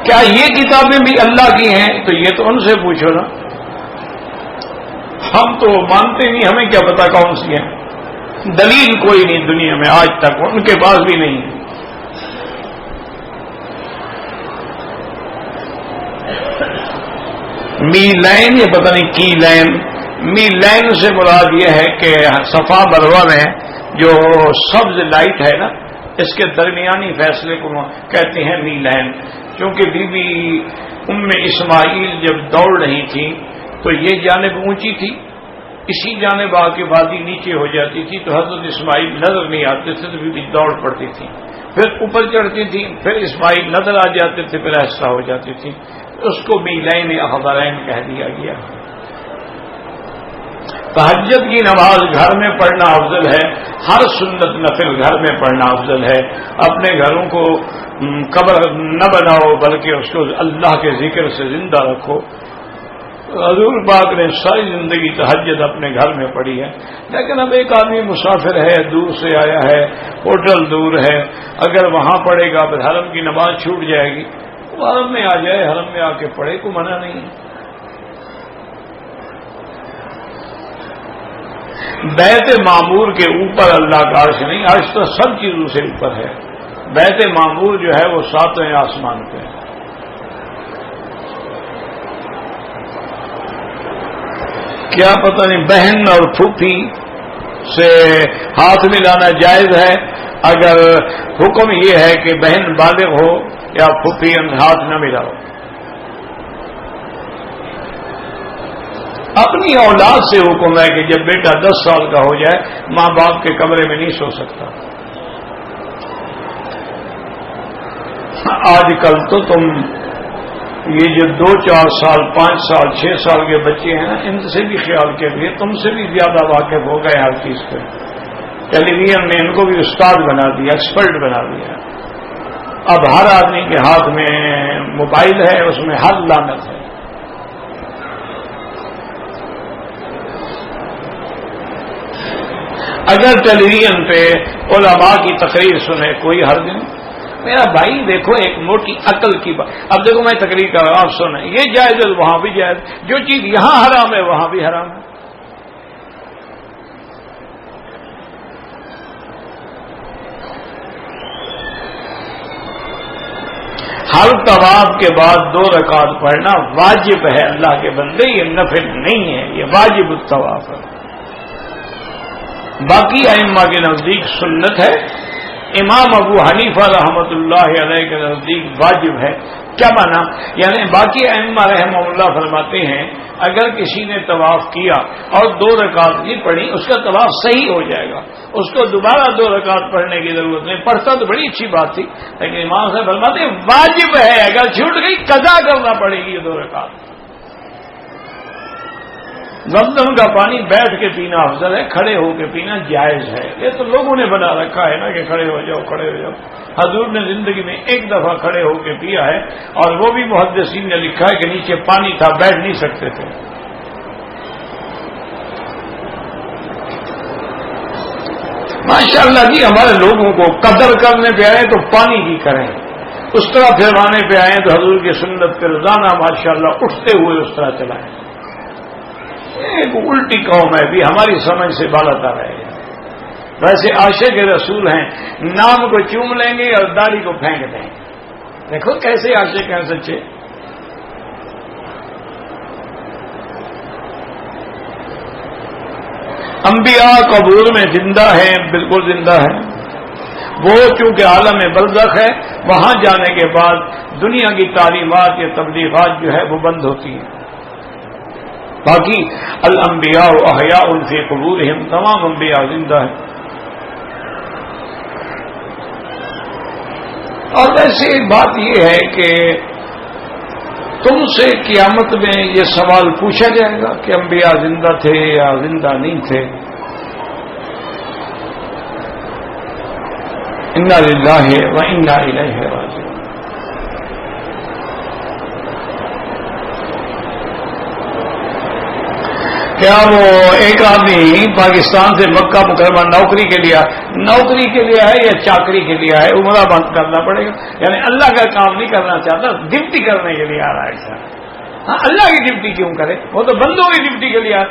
کیا یہ کتابیں بھی اللہ کی ہیں؟ تو یہ تو ان سے پوچھو نا. ہم تو مانتے نہیں، ہمیں کیا پتا کون سی ہیں. دلیل کوئی نہیں دنیا میں آج تک، ان کے پاس بھی نہیں ہے. می لائن، یہ پتہ نہیں کی لائن، می لائن سے مراد یہ ہے کہ صفا مروہ میں جو سبز لائٹ ہے نا، اس کے درمیانی فیصلے کو کہتے ہیں میلین. چونکہ بی بی ام اسماعیل جب دوڑ رہی تھی تو یہ جانب اونچی تھی، اسی جانب آ کے وادی نیچے ہو جاتی تھی، تو حضرت اسماعیل نظر نہیں آتے تھے تو بی بی دوڑ پڑتی تھی، پھر اوپر چڑھتی تھی، پھر اسماعیل نظر آ جاتے تھے، پھر ایسا ہو جاتی تھی. اس کو میلین اخضرین کہہ دیا گیا. تہجد کی نماز گھر میں پڑھنا افضل ہے، ہر سنت نفل گھر میں پڑھنا افضل ہے. اپنے گھروں کو قبر نہ بناؤ بلکہ اس کو اللہ کے ذکر سے زندہ رکھو. حضور پاک نے ساری زندگی تہجد اپنے گھر میں پڑھی ہے. لیکن اب ایک آدمی مسافر ہے، دور سے آیا ہے، ہوٹل دور ہے، اگر وہاں پڑھے گا پھر حرم کی نماز چھوٹ جائے گی. وہ حرم میں آ جائے، حرم میں آ کے پڑھے، کو منع نہیں ہے. بیت معمور کے اوپر اللہ کا عرش نہیں، عرش تو سب چیزوں سے اوپر ہے. بیت معمور جو ہے وہ 7ویں آسمان پہ ہے. کیا پتہ نہیں بہن اور پھوپھی سے ہاتھ ملانا جائز ہے؟ اگر حکم یہ ہے کہ بہن بالغ ہو یا پھوپھی ہاتھ نہ ملاؤ. اپنی اولاد سے حکم ہے کہ جب بیٹا 10 سال کا ہو جائے ماں باپ کے کمرے میں نہیں سو سکتا. آج کل تو تم یہ جو 2, 4 سال 5 سال 6 سال کے بچے ہیں ان سے بھی خیال کے لیے تم سے بھی زیادہ واقف ہو گئے ہر چیز پہ. ٹیلی ویژن نے ان کو بھی استاد بنا دیا، ایکسپرٹ بنا دیا. اب ہر آدمی کے ہاتھ میں موبائل ہے، اس میں ہر لعنت ہے. اگر ٹیلی ویژن پہ علماء کی تقریر سنے کوئی حرج نہیں. میرا بھائی دیکھو ایک موٹی عقل کی بات. اب دیکھو میں تقریر کر رہا ہوں، آپ سنیں، یہ جائز ہے وہاں بھی جائز، جو چیز یہاں حرام ہے وہاں بھی حرام ہے. ہر طواف کے بعد 2 رکعت پڑھنا واجب ہے اللہ کے بندے، یہ نفل نہیں ہے، یہ واجب الطواف ہے. باقی ائمہ کے نزدیک سنت ہے. امام ابو حنیفہ رحمۃ اللہ علیہ کے نزدیک واجب ہے. کیا مانا؟ یعنی باقی ائمہ رحمہ اللہ فرماتے ہیں اگر کسی نے طواف کیا اور 2 رکعت نہیں پڑھی اس کا طواف صحیح ہو جائے گا، اس کو دوبارہ 2 رکعت پڑھنے کی ضرورت نہیں. پڑھتا تو بڑی اچھی بات تھی، لیکن امام صاحب فرماتے ہیں واجب ہے، اگر چھوٹ گئی قضا کرنا پڑے گی یہ 2 رکعت. زمزم کا پانی بیٹھ کے پینا افضل ہے، کھڑے ہو کے پینا جائز ہے. یہ تو لوگوں نے بنا رکھا ہے نا کہ کھڑے ہو جاؤ کھڑے ہو جاؤ. حضور نے زندگی میں ایک دفعہ کھڑے ہو کے پیا ہے، اور وہ بھی محدثین نے لکھا ہے کہ نیچے پانی تھا، بیٹھ نہیں سکتے تھے. ماشاءاللہ جی ہمارے لوگوں کو قدر کرنے پہ آئے تو پانی کی کریں، اس طرح پھروانے پہ آئے تو حضور کی سنت پہ روزانہ ماشاءاللہ اٹھتے ہوئے اس طرح چلائیں. ایک الٹی قوم ہے بھی، ہماری سمجھ سے بالاتر ہے. ویسے عاشق رسول ہیں، نام کو چوم لیں گے اور داڑھی کو پھینک دیں گے. دیکھو کیسے عاشق ہیں سچے. انبیاء قبور میں زندہ ہیں، بالکل زندہ ہیں. وہ چونکہ عالم برزخ ہے، وہاں جانے کے بعد دنیا کی تعلیمات یا تبلیغات جو ہے وہ بند ہوتی ہیں. باقی الانبیاء احیاء فی قبورہم، تمام انبیاء زندہ ہیں. اور ایسی ایک بات یہ ہے کہ تم سے قیامت میں یہ سوال پوچھا جائے گا کہ انبیاء زندہ تھے یا زندہ نہیں تھے. انا للہ و انا الیہ راجعون. کیا وہ ایک آدمی پاکستان سے مکہ مکرمہ نوکری کے لیے ہے یا چاکری کے لیے ہے؟ عمرہ بند کرنا پڑے گا. یعنی اللہ کا کام نہیں کرنا چاہتا، ڈپٹی کرنے کے لیے آ رہا ہے سر. ہاں اللہ کی ڈپٹی کیوں کرے؟ وہ تو بندوں کی ڈپٹی کے لیے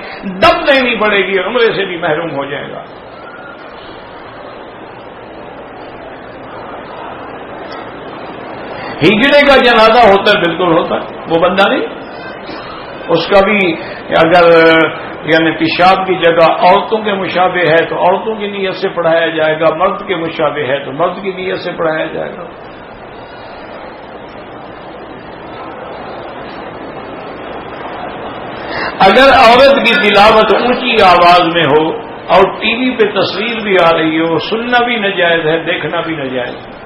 دم دینی پڑے گی، عمرے سے بھی محروم ہو جائے گا. ہجڑے کا جنازہ ہوتا ہے، بالکل ہوتا ہے، وہ بندہ نہیں. اس کا بھی اگر یعنی پیشاب کی جگہ عورتوں کے مشابہ ہے تو عورتوں کی نیت سے پڑھایا جائے گا، مرد کے مشابہ ہے تو مرد کی نیت سے پڑھایا جائے گا۔ اگر عورت کی تلاوت اونچی آواز میں ہو اور ٹی وی پہ تصویر بھی آ رہی ہو، سننا بھی ناجائز ہے، دیکھنا بھی ناجائز ہے۔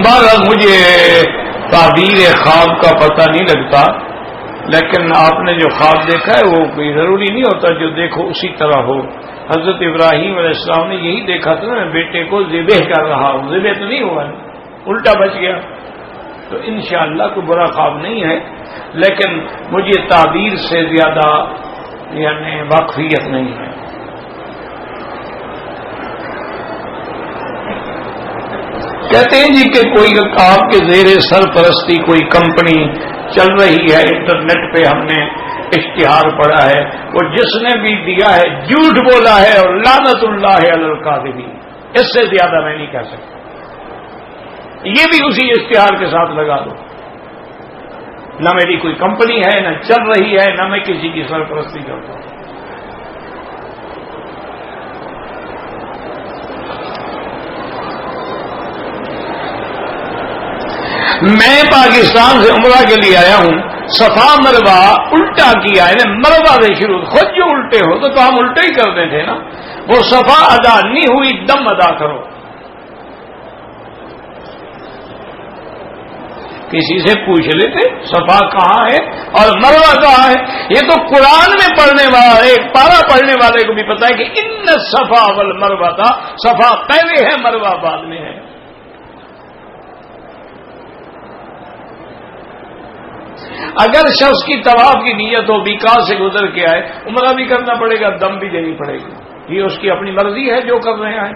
بہرحال مجھے تعبیر خواب کا پتہ نہیں لگتا، لیکن آپ نے جو خواب دیکھا ہے وہ کوئی ضروری نہیں ہوتا جو دیکھو اسی طرح ہو۔ حضرت ابراہیم علیہ السلام نے یہی دیکھا تھا نا، بیٹے کو ذبح کر رہا ہوں، ذبح تو نہیں ہوا، الٹا بچ گیا، تو انشاءاللہ کوئی برا خواب نہیں ہے، لیکن مجھے تعبیر سے زیادہ یعنی واقفیت نہیں ہے۔ کہتے ہیں جی کہ کوئی آپ کے زیر سرپرستی کوئی کمپنی چل رہی ہے، انٹرنیٹ پہ ہم نے اشتہار پڑا ہے، وہ جس نے بھی دیا ہے جھوٹ بولا ہے اور لعنت اللہ علی الکاذبین، اس سے زیادہ میں نہیں کہہ سکتا۔ یہ بھی اسی اشتہار کے ساتھ لگا دو، نہ میری کوئی کمپنی ہے، نہ چل رہی ہے، نہ میں کسی کی سرپرستی کرتا ہوں۔ میں پاکستان سے عمرہ کے لیے آیا ہوں، صفا مروا الٹا کیا ہے، مروا سے شروع، خود جو الٹے ہو تو ہم الٹے ہی کرتے تھے نا، وہ صفا ادا نہیں ہوئی، دم ادا کرو۔ کسی سے پوچھ لیتے صفا کہاں ہے اور مروا کہاں ہے، یہ تو قرآن میں پڑھنے والا ایک پارا پڑھنے والے کو بھی پتا ہے کہ ان صفا والمروا تھا، صفا پہلے ہے مروا بعد میں ہے۔ اگر شخص کی طواف کی نیت ہو، بیکار سے گزر کے آئے، عمرہ بھی کرنا پڑے گا، دم بھی دینی پڑے گی، یہ اس کی اپنی مرضی ہے جو کر رہے ہیں،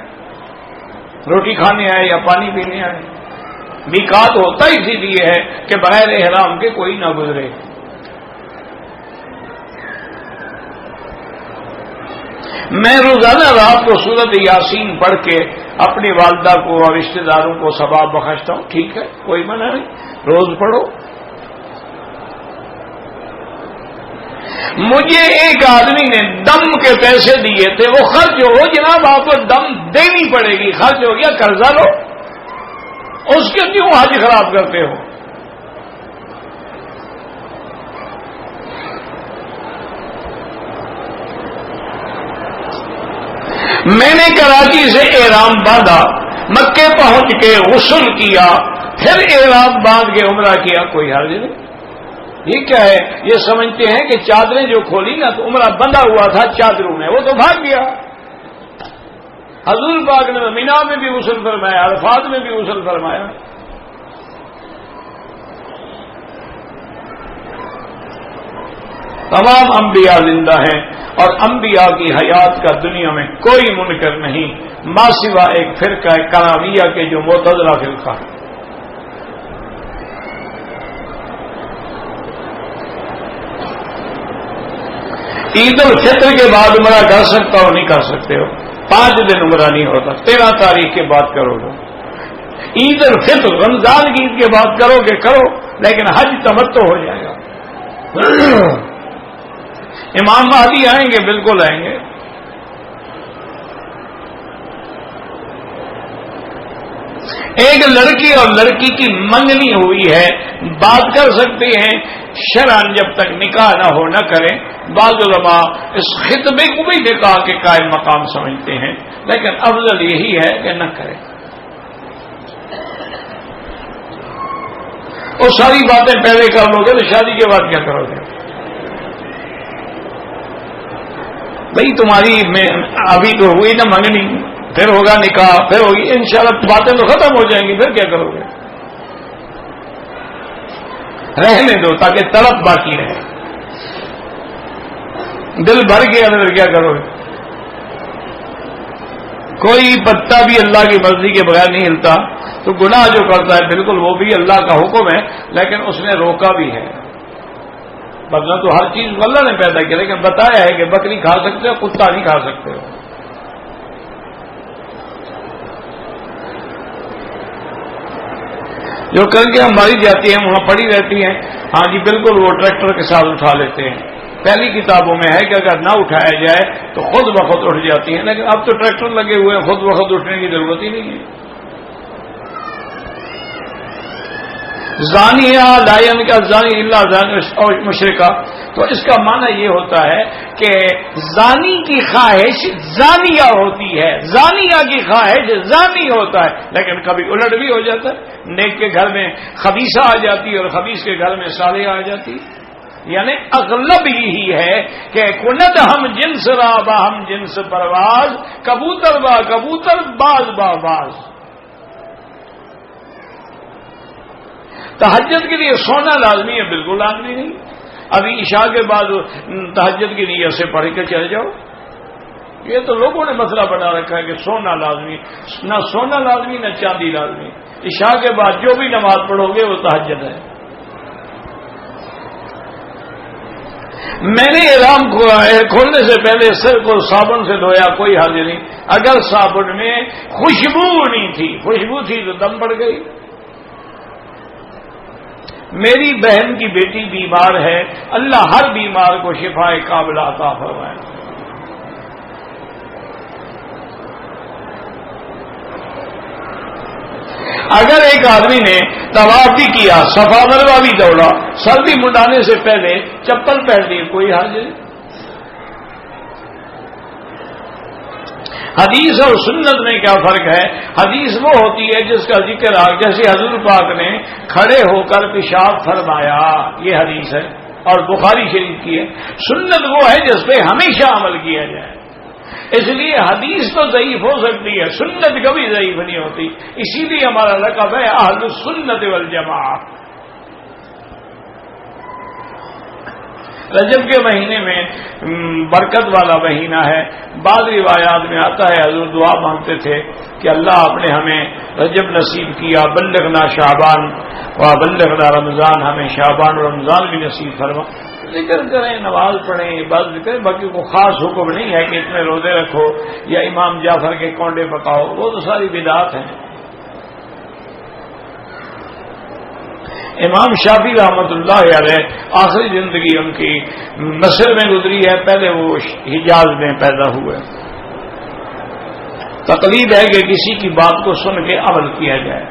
روٹی کھانے آئے یا پانی پینے آئے۔ میقات ہوتا اسی لیے ہے کہ بغیر احرام کے کوئی نہ گزرے۔ میں روزانہ رات کو سورۃ یاسین پڑھ کے اپنی والدہ کو اور رشتہ داروں کو ثواب بخشتا ہوں، ٹھیک ہے، کوئی منع نہیں، روز پڑھو۔ مجھے ایک آدمی نے دم کے پیسے دیے تھے، وہ خرچ ہو، جناب آپ کو دم دینی پڑے گی، خرچ ہو گیا، قرضہ لو، اس کے کیوں حج خراب کرتے ہو؟ میں نے کراچی سے احرام باندھا، مکے پہنچ کے غسل کیا، پھر احرام باندھ کے عمرہ کیا، کوئی حرج نہیں۔ یہ کیا ہے؟ یہ سمجھتے ہیں کہ چادریں جو کھولی نا تو عمرہ بندھا ہوا تھا چادروں میں، وہ تو بھاگ گیا۔ حضور پاک نے مینا میں بھی غسل فرمایا، عرفات میں بھی غسل فرمایا۔ تمام انبیاء زندہ ہیں اور انبیاء کی حیات کا دنیا میں کوئی منکر نہیں، ما سوا ایک فرقہ کرامیہ کے جو معتزلہ فرقہ ہے۔ عید الفطر کے بعد عمرہ کر سکتا ہو نہیں کر سکتے ہو، 5 دن عمرہ نہیں ہوتا، 13 تاریخ کے بعد کرو گے۔ عید الفطر رمضان کی عید کے بعد کرو گے کرو، لیکن حج تمتع ہو جائے گا۔ امام مہدی آئیں گے، بالکل آئیں گے۔ ایک لڑکی اور لڑکی کی منگنی ہوئی ہے، بات کر سکتے ہیں، شرعاً جب تک نکاح نہ ہو نہ کریں۔ بعض علماء اس خطبے کو بھی نکاح کے قائم مقام سمجھتے ہیں، لیکن افضل یہی ہے کہ نہ کریں۔ وہ ساری باتیں پہلے کر لو گے تو شادی کے بعد کیا کرو گے؟ بھائی تمہاری ابھی تو ہوئی نا منگنی، پھر ہوگا نکاح، پھر ہوگی انشاءاللہ باتیں تو ختم ہو جائیں گی، پھر کیا کرو گے؟ رہنے دو تاکہ طلب باقی رہے۔ دل بھر گیا تو پھر کیا کرو گے؟ کوئی پتا بھی اللہ کی مرضی کے بغیر نہیں ہلتا، تو گناہ جو کرتا ہے بالکل وہ بھی اللہ کا حکم ہے، لیکن اس نے روکا بھی ہے۔ ورنہ تو ہر چیز اللہ نے پیدا کیا، لیکن بتایا ہے کہ بکری کھا سکتے ہو، کتا نہیں کھا سکتے ہو۔ جو کر کے ہماری جاتی ہیں وہاں پڑی رہتی ہیں. ہاں جی بالکل وہ ٹریکٹر کے ساتھ اٹھا لیتے ہیں. پہلی کتابوں میں ہے کہ اگر نہ اٹھایا جائے تو خود بخود اٹھ جاتی ہیں، لیکن اب تو ٹریکٹر لگے ہوئے ہیں، خود بخود اٹھنے کی ضرورت ہی نہیں ہے. زانیہ لا ینکح الزانی الا زانی او مشرکہ، تو اس کا معنی یہ ہوتا ہے کہ زانی کی خواہش زانیہ ہوتی ہے، زانیہ کی خواہش زانی ہوتا ہے. لیکن کبھی الٹ بھی ہو جاتا ہے، نیک کے گھر میں خبیثہ آ جاتی ہے اور خبیث کے گھر میں صالحہ آ جاتی ہے. یعنی اغلب یہی ہے کہ کنت ہم جنس را با ہم جنس پرواز، کبوتر با کبوتر باز با باز. تہجد کے لیے سونا لازمی ہے؟ بالکل لازمی نہیں. ابھی عشاء کے بعد تہجد کی نیت سے پڑھ کے چلے جاؤ. یہ تو لوگوں نے مسئلہ بنا رکھا ہے کہ سونا لازمی، نہ سونا لازمی نہ چاندی لازمی. عشاء کے بعد جو بھی نماز پڑھو گے وہ تہجد ہے. میں نے احرام کھولنے سے پہلے سر کو صابن سے دھویا، کوئی حرج نہیں. اگر صابن میں خوشبو نہیں تھی، خوشبو تھی تو دم پڑ گئی. میری بہن کی بیٹی بیمار ہے، اللہ ہر بیمار کو شفائے کاملہ عطا فرمائے. اگر ایک آدمی نے طواف بھی کیا، صفا مروہ بھی دوڑا، سر بھی منڈانے سے پہلے چپل پہن لی، کوئی حرج نہیں. حدیث اور سنت میں کیا فرق ہے؟ حدیث وہ ہوتی ہے جس کا ذکر جیسے حضور پاک نے کھڑے ہو کر پیشاب فرمایا، یہ حدیث ہے اور بخاری شریف کی ہے. سنت وہ ہے جس پہ ہمیشہ عمل کیا جائے. اس لیے حدیث تو ضعیف ہو سکتی ہے، سنت کبھی ضعیف نہیں ہوتی. اسی لیے ہمارا لقب ہے اہل السنت والجماعہ. رجب کے مہینے میں برکت والا مہینہ ہے. بعض روایات میں آتا ہے حضور دعا مانگتے تھے کہ اللہ آپ نے ہمیں رجب نصیب کیا، بلغنا شعبان و بلغنا رمضان، ہمیں شعبان اور رمضان بھی نصیب فرما. ذکر کریں، نماز پڑھیں، عبادت کریں، باقی کو خاص حکم نہیں ہے کہ اتنے روزے رکھو یا امام جعفر کے کونڈے پکاؤ، وہ تو ساری بدعات ہیں. امام شافعی رحمۃ اللہ علیہ آخری زندگی ان کی مصر میں گزری ہے، پہلے وہ حجاز میں پیدا ہوئے. تقلید ہے کہ کسی کی بات کو سن کے عمل کیا جائے.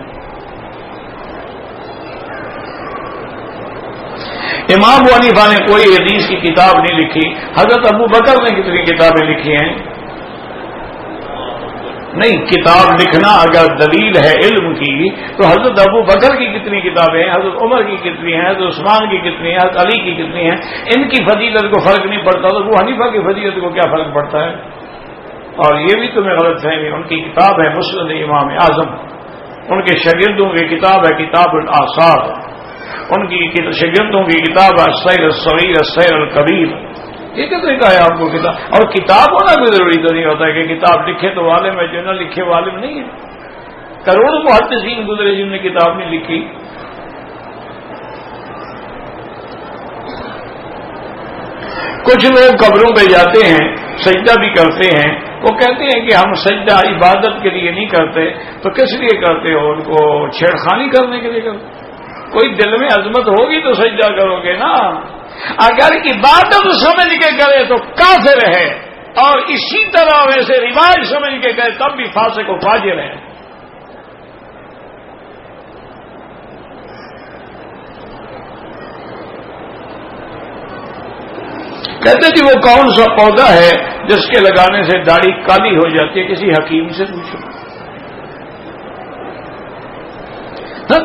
امام ابو حنیفہ نے کوئی حدیث کی کتاب نہیں لکھی. حضرت ابو بکر نے کتنی کتابیں لکھی ہیں؟ نہیں، کتاب لکھنا اگر دلیل ہے علم کی تو حضرت ابو بکر کی کتنی کتابیں ہیں، حضرت عمر کی کتنی ہیں، حضرت عثمان کی کتنی ہیں، حضرت علی کی کتنی ہیں. ان کی فضیلت کو فرق نہیں پڑتا تو ابو حنیفہ کی فضیلت کو کیا فرق پڑتا ہے؟ اور یہ بھی تمہیں غلط فہمی. ان کی کتاب ہے مسند امام اعظم، ان کے شاگردوں کی کتاب ہے کتاب الاثار، ان کی شاگردوں کی کتاب ہے السیر الصغیر السیر الکبیر. یہ کتنے کا ہے آپ کو کتاب؟ اور کتاب ہونا بھی ضروری تو نہیں ہوتا ہے کہ کتاب لکھے تو عالم ہے، جو نہ لکھے وہ عالم نہیں ہے. کروڑوں محدثین گزرے جن نے کتاب نہیں لکھی. کچھ لوگ قبروں پہ جاتے ہیں، سجدہ بھی کرتے ہیں. وہ کہتے ہیں کہ ہم سجدہ عبادت کے لیے نہیں کرتے، تو کس لیے کرتے ہو؟ ان کو چھیڑخانی کرنے کے لیے کرتے. کوئی دل میں عظمت ہوگی تو سجدہ کرو گے نا. اگر عبادت سمجھ کے کرے تو کافر ہے، اور اسی طرح ویسے رواج سمجھ کے کرے تب بھی فاسق و فاجر ہے. کہتے کہ وہ کون سا پودا ہے جس کے لگانے سے داڑھی کالی ہو جاتی ہے؟ کسی حکیم سے پوچھو.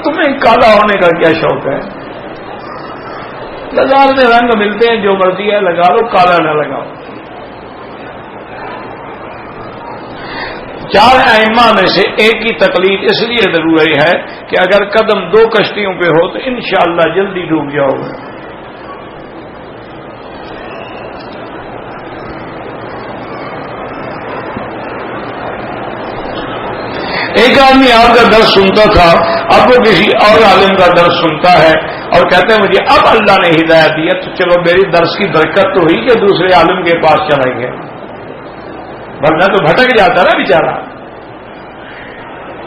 تمہیں کالا ہونے کا کیا شوق ہے؟ بازار میں رنگ ملتے ہیں، جو مرضی ہے لگا لو، کالا نہ لگاؤ. 4 ائمہ میں سے ایک کی تقلید اس لیے ضروری ہے کہ اگر قدم 2 کشتیوں پہ ہو تو انشاءاللہ جلدی ڈوب جاؤ گے. ایک آدمی آپ کا درس سنتا تھا، اب وہ کسی اور عالم کا درس سنتا ہے اور کہتے ہیں مجھے اب اللہ نے ہدایت دیا تو چلو میری درس کی برکت تو ہوئی کہ دوسرے عالم کے پاس چلیں گے، ورنہ تو بھٹک جاتا نا بیچارہ.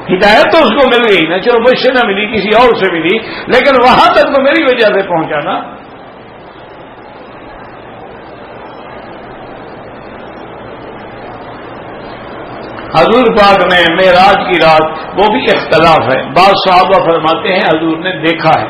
ہدایت تو اس کو مل گئی نا، چلو مجھ سے نہ ملی کسی اور سے ملی، لیکن وہاں تک تو میری وجہ سے پہنچا نا۔ حضور پاک نے معراج کی رات وہ بھی اختلاف ہے، بعض صحابہ فرماتے ہیں حضور نے دیکھا ہے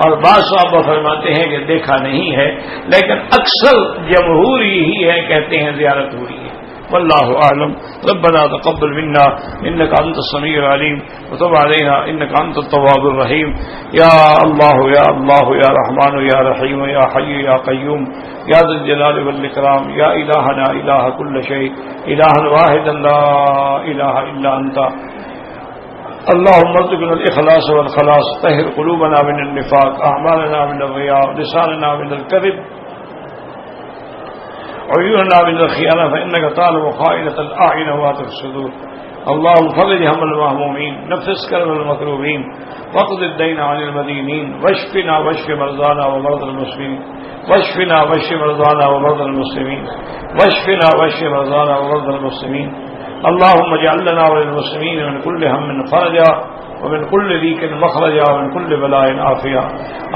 اور بعض صحابہ فرماتے ہیں کہ دیکھا نہیں ہے، لیکن اکثر جمہور یہی ہے کہتے ہیں زیارت ہوئی ہے، واللہ اعلم۔ ربنا تقبل منا انك انت السميع العليم وتب علينا انك انت التواب الرحيم۔ یا اللہ یا اللہ یا رحمان یا رحیم یا حی یا قیوم یا ذا الجلال والاکرام یا الہنا الہ کل شیء الہ واحد لا الہ الا انت اللهم ارزقنا الاخلاص والخلاص، طهر قلوبنا من النفاق، اعمالنا من الرياء، لساننا من الكذب، عيوننا من الخيانة، فإنك تعلم خائنة الأعين وما تخفي الصدور۔ اللهم فرج هم المهمومين، نفس كرب المكروبين، واقض الدين عن المدينين، واشفنا واشف مرضانا ومرضى المسلمين، واشفنا واشف مرضانا ومرضى المسلمين، واشفنا واشف مرضانا ومرضى المسلمين۔ اللهم اجعل لنا وللمسلمين من كل هم فرجا ومن كل ضيق مخرجا ومن كل بلاء عافيا۔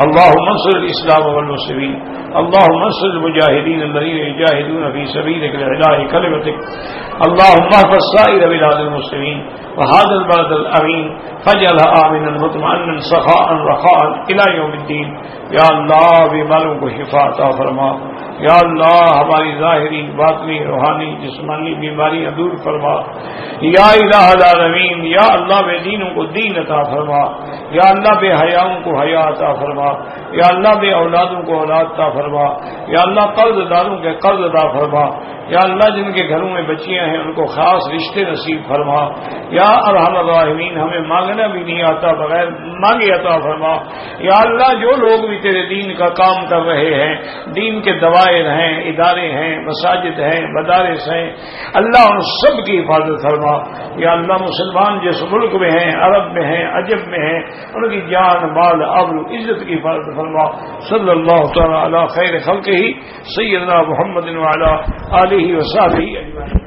اللهم انصر الإسلام والمسلمين، اللهم انصر المجاهدين الذين يجاهدون في سبيلك لإعلاء كلمتك، اللهم احفظ سائر بلاد المسلمين وهذا البلد الأمين فاجعلها آمنا مطمئنا سخاء رخاء إلى يوم الدين۔ یا اللہ بیماروں کو شفا عطا فرما، یا اللہ ہماری ظاہری باطنی روحانی جسمانی بیماریاں دور فرما، یا الہ العالمین، یا اللہ بے دینوں کو دین عطا فرما، یا اللہ بے حیاؤں کو حیا عطا فرما، یا اللہ بے اولادوں کو اولاد عطا فرما، یا اللہ قرض داروں کے قرض عطا فرما، یا اللہ جن کے گھروں میں بچیاں ہیں ان کو خاص رشتے نصیب فرما، یا ارحم الراحمین ہمیں مانگنا بھی نہیں آتا بغیر مانگے عطا فرما، یا اللہ جو لوگ بھی تیرے دین کا کام کر رہے ہیں، دین کے دوائر ہیں، ادارے ہیں، مساجد ہیں، مدارس ہیں، اللہ ان سب کی حفاظت فرما، یا اللہ مسلمان جس ملک میں ہیں، عرب میں ہیں، عجب میں ہیں، ان کی جان مال آبرو عزت کی حفاظت فرما۔ صلی اللہ تعالی علی خیر خلقہ سیدنا محمد وعلی آلہ وصحبہ اجمعین۔